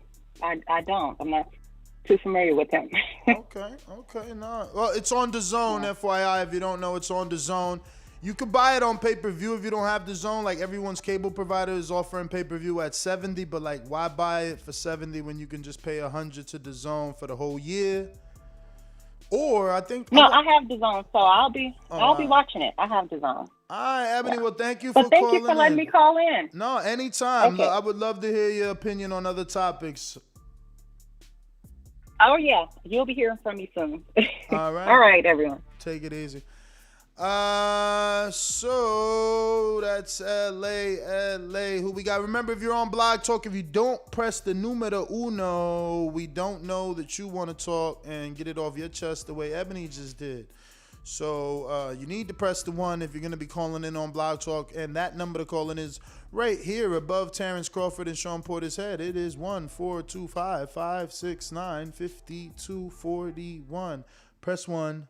S12: I don't. I'm not too familiar with him.
S7: Okay, no. Well, it's on Dazn, FYI. If you don't know, it's on Dazn. You could buy it on pay-per-view if you don't have Dazn. Like, everyone's cable provider is offering pay-per-view at $70, but like, why buy it for $70 when you can just pay $100 to Dazn for the whole year? Or I think
S12: I have Dazn, so I'll be watching it. I have Dazn.
S7: All right, Ebony. Well, thank you for calling.
S12: Thank you for letting me call in.
S7: No, anytime.
S12: Okay.
S7: I would love to hear your opinion on other topics.
S12: Oh yeah, you'll be hearing from me soon.
S7: All right.
S12: All right, everyone.
S7: Take it easy. So that's LA. Who we got? Remember, if you're on Blog Talk, if you don't press the numero uno, we don't know that you want to talk and get it off your chest the way Ebony just did. So you need to press the 1 if you're going to be calling in on Blog Talk, and that number to call in is right here above Terence Crawford and Shawn Porter's head. It is 1-425-569-5241. Press 1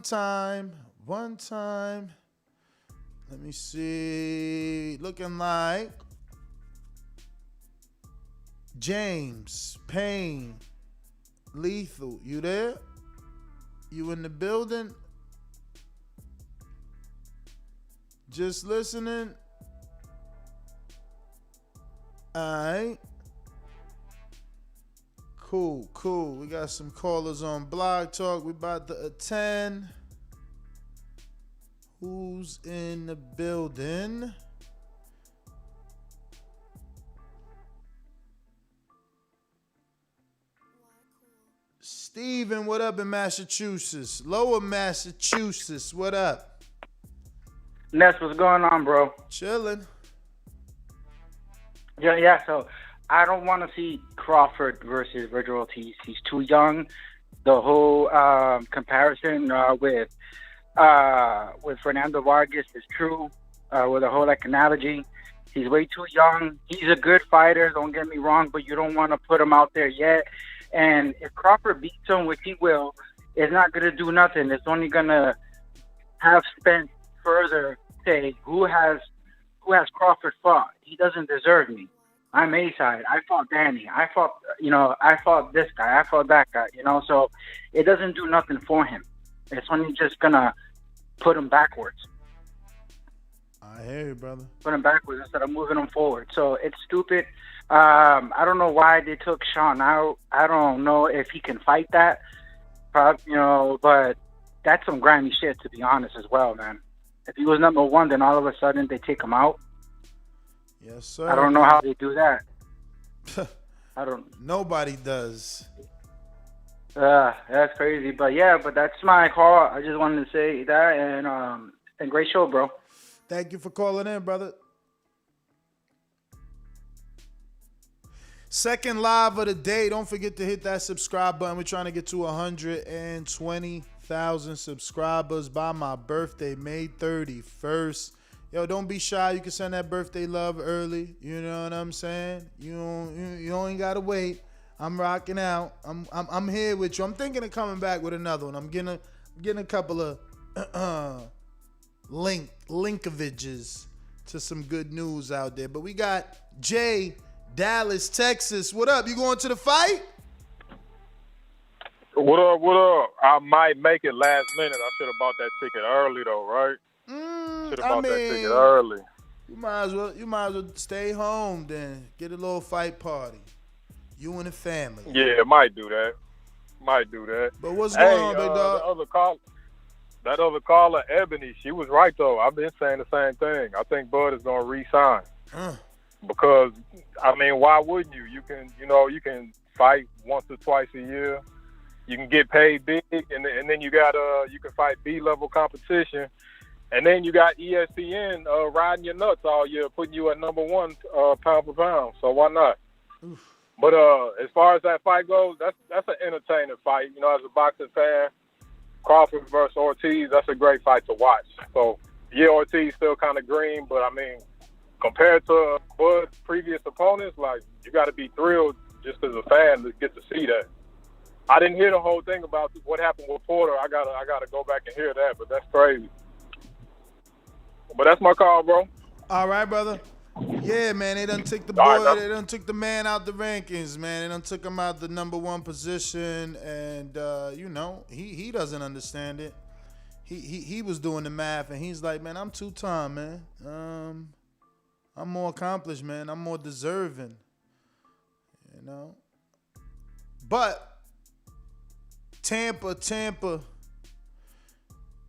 S7: time. Let me see. Looking like James Payne Lethal. You there? You in the building? Just listening? Alright. Cool. We got some callers on Blog Talk. We about to attend. Who's in the building? Steven, what up in Massachusetts? Lower Massachusetts, what up?
S8: Ness, what's going on, bro?
S7: Chilling.
S8: Yeah, so I don't want to see Crawford versus Vergil Ortiz. He's too young. The whole comparison with Fernando Vargas is true, with the whole analogy. He's way too young. He's a good fighter, don't get me wrong, but you don't want to put him out there yet. And if Crawford beats him, which he will, it's not going to do nothing. It's only going to have Spence further say, who has Crawford fought? He doesn't deserve me. I'm A-side. I fought Danny. I fought this guy. I fought that guy, so it doesn't do nothing for him. It's only just going to put him backwards.
S7: I hear you, brother.
S8: Put him backwards instead of moving him forward. So it's stupid. I don't know why they took Shawn out. I don't know if he can fight that, but that's some grimy shit, to be honest, as well, man. If he was number 1, then all of a sudden they take him out.
S7: Yes, sir.
S8: I don't know how they do that.
S7: Nobody does.
S8: That's crazy. But that's my call. I just wanted to say that, and great show, bro.
S7: Thank you for calling in, brother. Second live of the day. Don't forget to hit that subscribe button. We're trying to get to 120,000 subscribers by my birthday, May 31st. Yo, don't be shy. You can send that birthday love early. You know what I'm saying? You ain't gotta wait. I'm rocking out. I'm here with you. I'm thinking of coming back with another one. I'm getting a couple of linkages to some good news out there. But we got Jay, Dallas, Texas. What up? You going to the fight?
S18: What up? I might make it last minute. I should have bought that ticket early though, right? Should have bought that ticket early.
S7: You might as well stay home then. Get a little fight party. You and the family.
S18: Yeah, might do that.
S7: But what's going on, big dog?
S18: That other caller, Ebony, she was right though. I've been saying the same thing. I think Bud is gonna re-sign. Because why wouldn't you? You can fight once or twice a year. You can get paid big, and then you got you can fight B-level competition, and then you got ESPN riding your nuts all year, putting you at number 1 pound for pound. So why not? But as far as that fight goes, that's an entertaining fight. As a boxing fan, Crawford versus Ortiz, that's a great fight to watch. So yeah, Ortiz still kind of green, but compared to Bud's previous opponents, you got to be thrilled just as a fan to get to see that. I didn't hear the whole thing about what happened with Porter. I gotta go back and hear that, but that's crazy. But that's my call, bro.
S7: All right, brother. Yeah, man, they done took the
S18: All
S7: boy,
S18: right,
S7: they done took the man out the rankings, man. They done took him out the number 1 position, and you know, he doesn't understand it. He was doing the math, and he's like, man, I'm 2-time, man. I'm more accomplished, man. I'm more deserving, you know. But Tampa.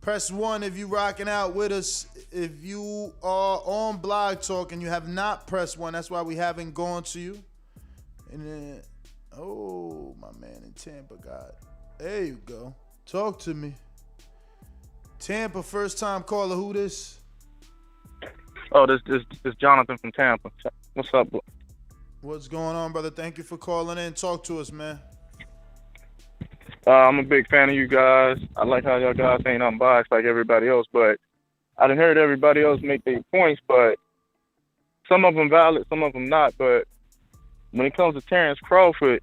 S7: Press 1 if you rocking out with us. If you are on Blog Talk and you have not pressed 1, that's why we haven't gone to you. And then, oh, my man in Tampa got. There you go. Talk to me. Tampa, first time caller. Who this?
S4: Oh, this Jonathan from Tampa. What's up, bro?
S7: What's going on, brother? Thank you for calling in. Talk to us, man.
S4: I'm a big fan of you guys. I like how y'all guys ain't unbiased like everybody else, but I done heard everybody else make their points, but some of them valid, some of them not. But when it comes to Terence Crawford,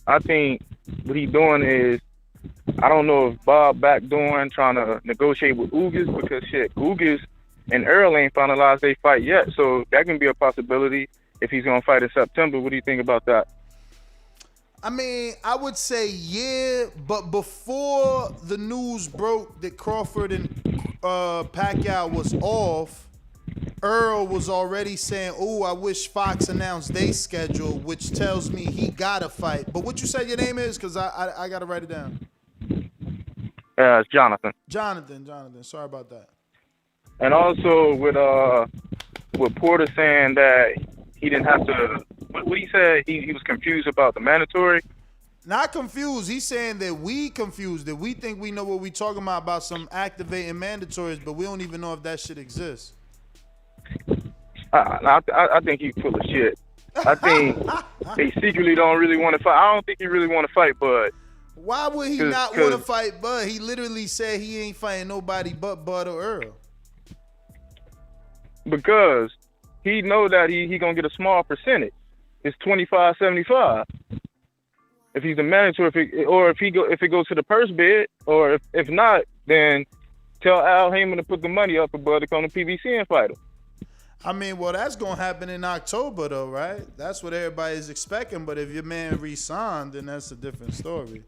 S4: I think what he's doing is, I don't know if Bob backdooring, trying to negotiate with Ugas, because shit, Ugas and Earl ain't finalized their fight yet, so that can be a possibility if he's gonna fight in September. What do you think about that?
S7: I mean, I would say yeah, but before the news broke that Crawford and Pacquiao was off, Earl was already saying, "Oh, I wish Fox announced their schedule," which tells me he got to fight. But what you said your name is? Because I got to write it down.
S4: It's Jonathan.
S7: Jonathan. Sorry about that.
S4: And also with Porter saying that he didn't have to. What he said, he was confused about the mandatory.
S7: Not confused. He's saying that we confused, that we think we know what we talking about some activating mandatories, but we don't even know if that shit exists.
S4: I think he's full of shit. I think they secretly don't really want to fight. I don't think he really want to fight Bud.
S7: Why would he not want to fight Bud? He literally said he ain't fighting nobody but Bud or Earl.
S4: Because he know that he gonna get a small percentage. It's 25-75. If he's a manager, if it goes to the purse bid, or if not, then tell Al Heyman to put the money up for Bud to come to PBC and fight him.
S7: I mean, well, that's gonna happen in October, though, right? That's what everybody's expecting. But if your man re-signed, then that's a different story.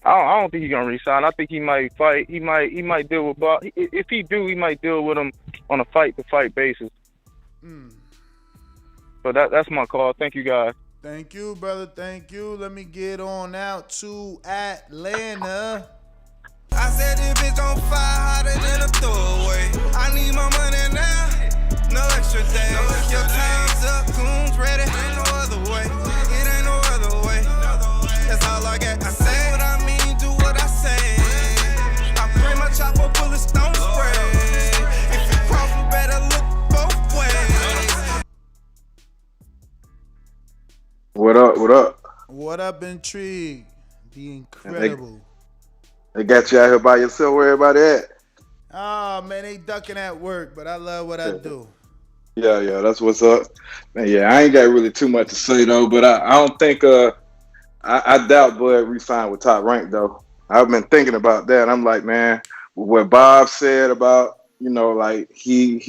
S4: I don't think he's gonna re-sign. I think he might fight. He might deal with Bob. If he do, he might deal with him on a fight-to-fight basis. So that's my call. Thank you, guys.
S7: Thank you, brother. Thank you. Let me get on out to Atlanta.
S19: I said this bitch on fire hotter than a throwaway. I need my money now, no extra days. Your time's up, goons ready. Ain't no other way. It ain't no other way. That's all I got. I say what I mean, do what I say. I bring my chopper full of stone spray. If you cross, you better look both ways.
S3: What up? What up?
S7: What up, Intrigue? The incredible.
S3: They got you out here by yourself. Where everybody at?
S7: Oh, man, they ducking at work, but I love what I do.
S3: Yeah, that's what's up. Man, yeah, I ain't got really too much to say though, but I don't think I doubt Bud re-signed with Top Rank though. I've been thinking about that. I'm like, man, what Bob said about, like he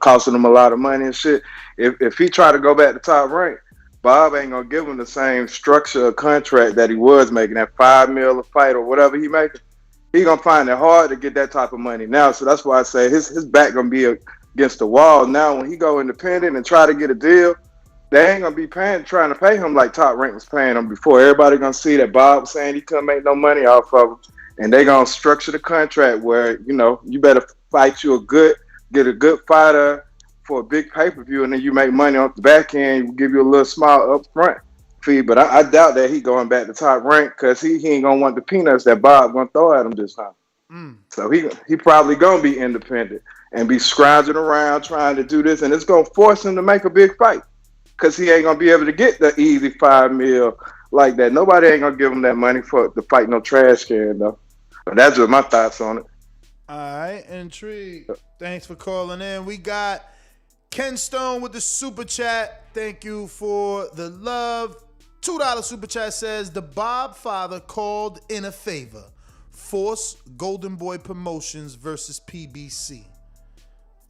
S3: costing him a lot of money and shit. If he try to go back to Top Rank, Bob ain't gonna give him the same structure of contract that he was making, that $5 million a fight or whatever he making. He gonna find it hard to get that type of money now. So that's why I say his back gonna be against the wall now. When he go independent and try to get a deal, they ain't gonna be trying to pay him like Top Rank was paying him before. Everybody gonna see that Bob was saying he couldn't make no money off of him, and they gonna structure the contract where you better fight get a good fighter for a big pay-per-view, and then you make money off the back end. Give you a little small upfront fee, but I doubt that he going back to Top Rank because he ain't gonna want the peanuts that Bob gonna throw at him this time. So he probably gonna be independent and be scrounging around trying to do this, and it's gonna force him to make a big fight because he ain't gonna be able to get the easy $5 million like that. Nobody ain't gonna give him that money to fight no trash can though. But that's just my thoughts on it.
S7: All right, Intrigue. Thanks for calling in. We got Ken Stone with the super chat. Thank you for the love. $2 super chat says the Bob father called in a favor. Force Golden Boy Promotions versus PBC.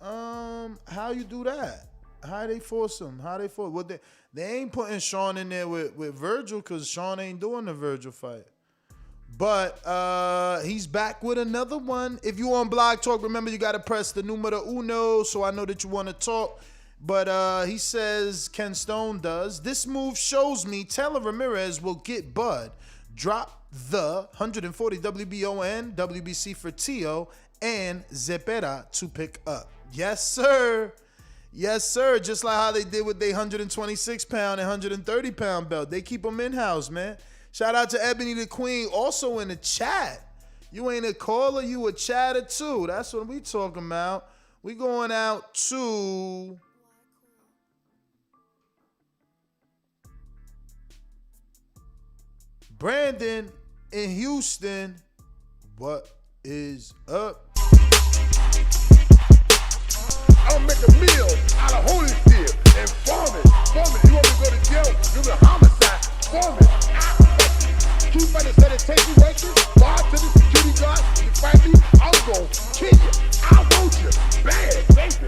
S7: How you do that? How they force him? How they force? What they ain't putting Shawn in there with Vergil because Shawn ain't doing the Vergil fight. But he's back with another one. If you on Blog Talk, remember you got to press the numero uno so I know that you want to talk. But he says, Ken Stone does, this move shows me Taylor Ramirez will get Bud. Drop the 140 WBON, WBC for Tio, and Zepeda to pick up. Yes, sir. Yes, sir. Just like how they did with their 126-pound and 130-pound belt. They keep them in-house, man. Shout out to Ebony the Queen, also in the chat. You ain't a caller, you a chatter too. That's what we talking about. We going out to Brandon in Houston. What is up?
S24: I'll make a meal out of Holyfield and farm it. You want me to go to jail? You're a homicide. Farm it. Keep on the set of taking records. Fly to the security guard. If you fight me, I'm going to kill you. I want you. Bad, baby.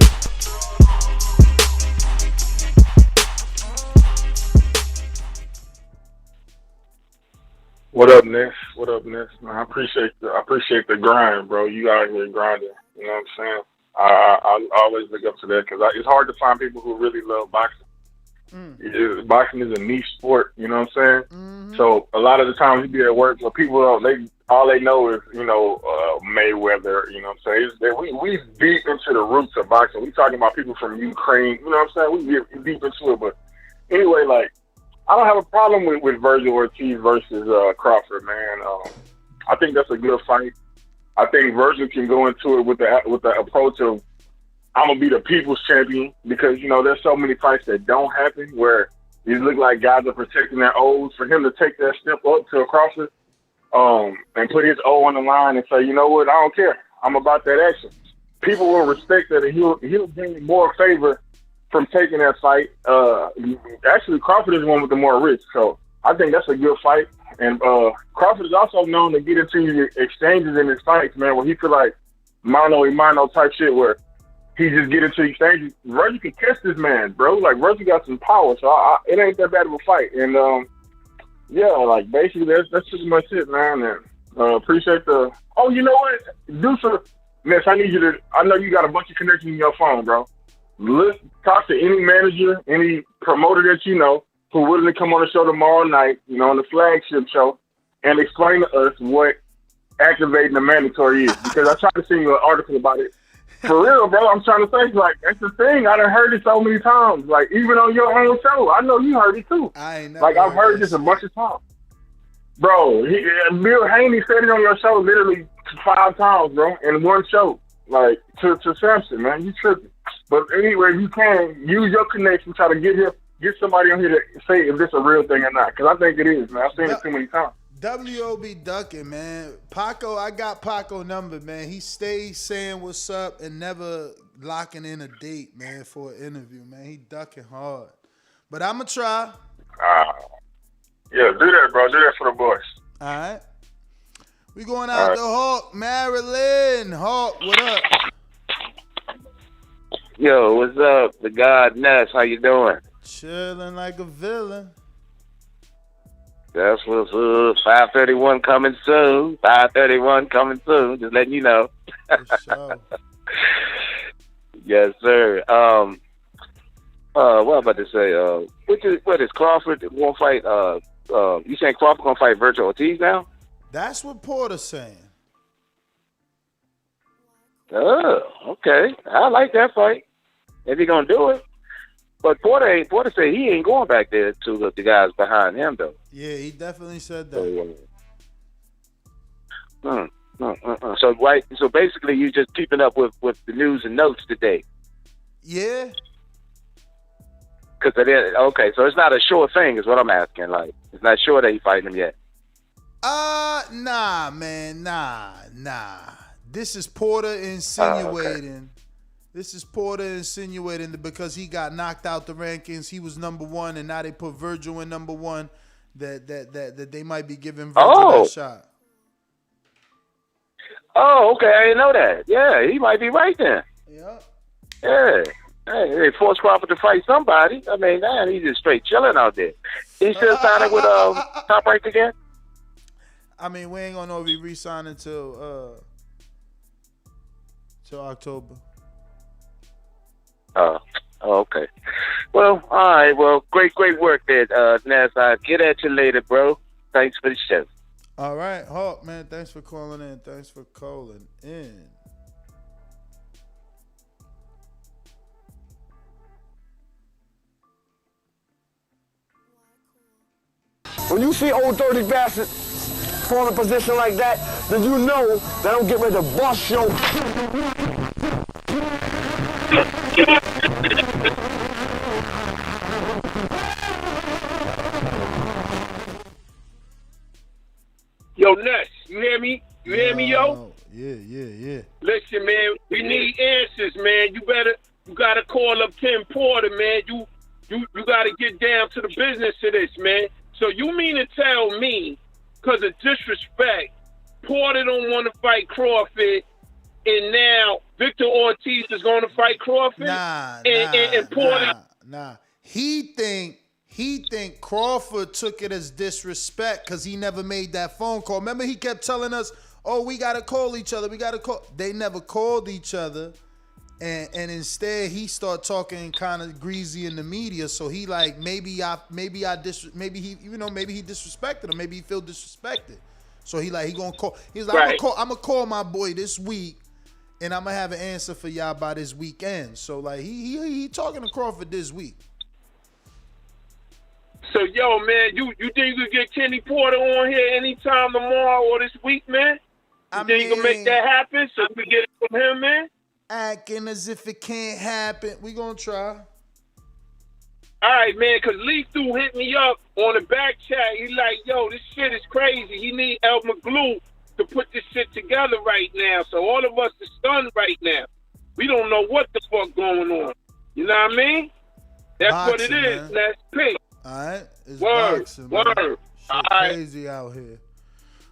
S10: What up, Ness? What up, Ness? Man, I appreciate the grind, bro. You out here grinding. You know what I'm saying? I always look up to that because it's hard to find people who really love boxing. Boxing is a niche sport, you know what I'm saying? So a lot of the times you be at work, where people all they know is Mayweather, you know what I'm saying? We deep into the roots of boxing. We talking about people from Ukraine, you know what I'm saying? We get deep into it, but anyway, like I don't have a problem with Vergil Ortiz versus Crawford, man. I think that's a good fight. I think Vergil can go into it with the approach of I'm gonna be the people's champion because there's so many fights that don't happen where these look like guys are protecting their O's. For him to take that step up to a Crawford and put his O on the line and say, you know what, I don't care. I'm about that action. People will respect that, and he'll gain more favor from taking that fight. Actually, Crawford is the one with the more risk, so I think that's a good fight. And Crawford is also known to get into exchanges in his fights, man, where he feel like mano-a-mano type shit where he just get into exchanges. Vergil can catch this man, bro. Like, Vergil got some power, so it ain't that bad of a fight. And, like, basically, that's pretty much it, man. And appreciate the... Oh, you know what? Ness, I need you to... I know you got a bunch of connections in your phone, bro. Talk to any manager, any promoter that you know who willing to come on the show tomorrow night, on the flagship show, and explain to us what activating the mandatory is. Because I tried to send you an article about it. For real, bro, I'm trying to say, like, that's the thing. I done heard it so many times. Like, even on your own show, I know you heard it too. I've heard this a bunch of times. Bro, Bill Haney said it on your show literally 5 times, bro, in one show. Like, to Samson, man, you tripping. But anyway, you can use your connection, try to get somebody on here to say if this a real thing or not. Because I think it is, man. I've seen it too many times.
S7: W.O.B. ducking, man. Paco, I got Paco number, man. He stays saying what's up and never locking in a date, man, for an interview, man. He ducking hard. But I'm going to try.
S10: Yeah, do that, bro. Do that for the boys.
S7: All right. We going out to Hawk, Maryland. Hawk, what up?
S13: Yo, what's up? The God Ness, how you doing?
S7: Chilling like a villain.
S13: That's what's up. 531 coming soon. 531 coming soon. Just letting you know.
S7: For sure.
S13: Yes, sir. What I'm about to say? What is Crawford won't fight? You saying Crawford gonna fight Vergil Ortiz now?
S7: That's what Porter's saying.
S13: Oh, okay. I like that fight. If he gonna do it. But Porter said he ain't going back there to the guys behind him though.
S7: Yeah, he definitely said that.
S13: So basically, you just keeping up with the news and notes today.
S7: Yeah.
S13: Okay, so it's not a sure thing, is what I'm asking. Like, it's not sure that he's fighting him yet.
S7: Nah, man, nah. This is Porter insinuating. This is Porter insinuating that because he got knocked out the rankings, he was number one, and now they put Vergil in number one. that they might be giving Vergil
S1: Oh.
S7: that shot.
S1: Oh, okay. I didn't know that. Yeah, he might be right then.
S7: Yeah.
S1: Yeah. Hey, they forced Crawford to fight somebody. I mean, man, he's just straight chilling out there. He still signing with Top Rank again?
S7: I mean, we ain't gonna know if he re-signing till October.
S1: Oh, okay. Well, all right. Well, great work there, Ness. I'll get at you later, bro. Thanks for the show.
S7: All right, Hawk, man. Thanks for calling in.
S20: When you see old dirty bastard fall in a position like that, then you know that I'm getting ready to bust your.
S21: Yo, Nuts, you hear me? You hear me, yo?
S7: Yeah.
S21: Listen, man, we need answers, man. You gotta call up Tim Porter, man. You gotta get down to the business of this, man. So you mean to tell me, because of disrespect, Porter don't want to fight Crawford, and now Victor Ortiz is going to fight Crawford? And Porter...
S7: Nah. He think Crawford took it as disrespect because he never made that phone call. Remember, he kept telling us, "Oh, we gotta call each other. We gotta call." They never called each other, and instead he started talking kind of greasy in the media. So he like maybe he disrespected him. Maybe he feel disrespected. So he gonna call. He's like,
S21: Right.
S7: I'm gonna call my boy this week, and I'm gonna have an answer for y'all by this weekend. So like he talking to Crawford this week.
S21: So, yo, man, you think you could get Kenny Porter on here anytime tomorrow or this week, man? You think you can make that happen so we can get it from him, man?
S7: Acting as if it can't happen. We gonna try.
S21: All right, man, because Lethal hit me up on the back chat. He like, yo, this shit is crazy. He need El McGlue to put this shit together right now. So all of us are stunned right now. We don't know what the fuck going on. You know what I mean? That's
S7: Boxing,
S21: what it is.
S7: man.
S21: That's pink.
S7: All right, it's
S21: Word,
S7: boxing, man.
S21: word.
S7: Shit
S21: All right.
S7: crazy out here.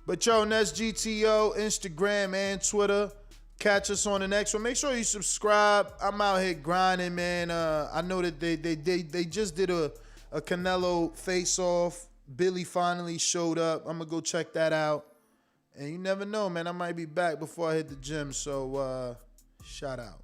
S7: But yo, Ness GTO, Instagram and Twitter. Catch us on the next one. Make sure you subscribe. I'm out here grinding, man. I know that they just did a Canelo face-off. Billy finally showed up. I'm gonna go check that out. And you never know, man. I might be back before I hit the gym. So shout out.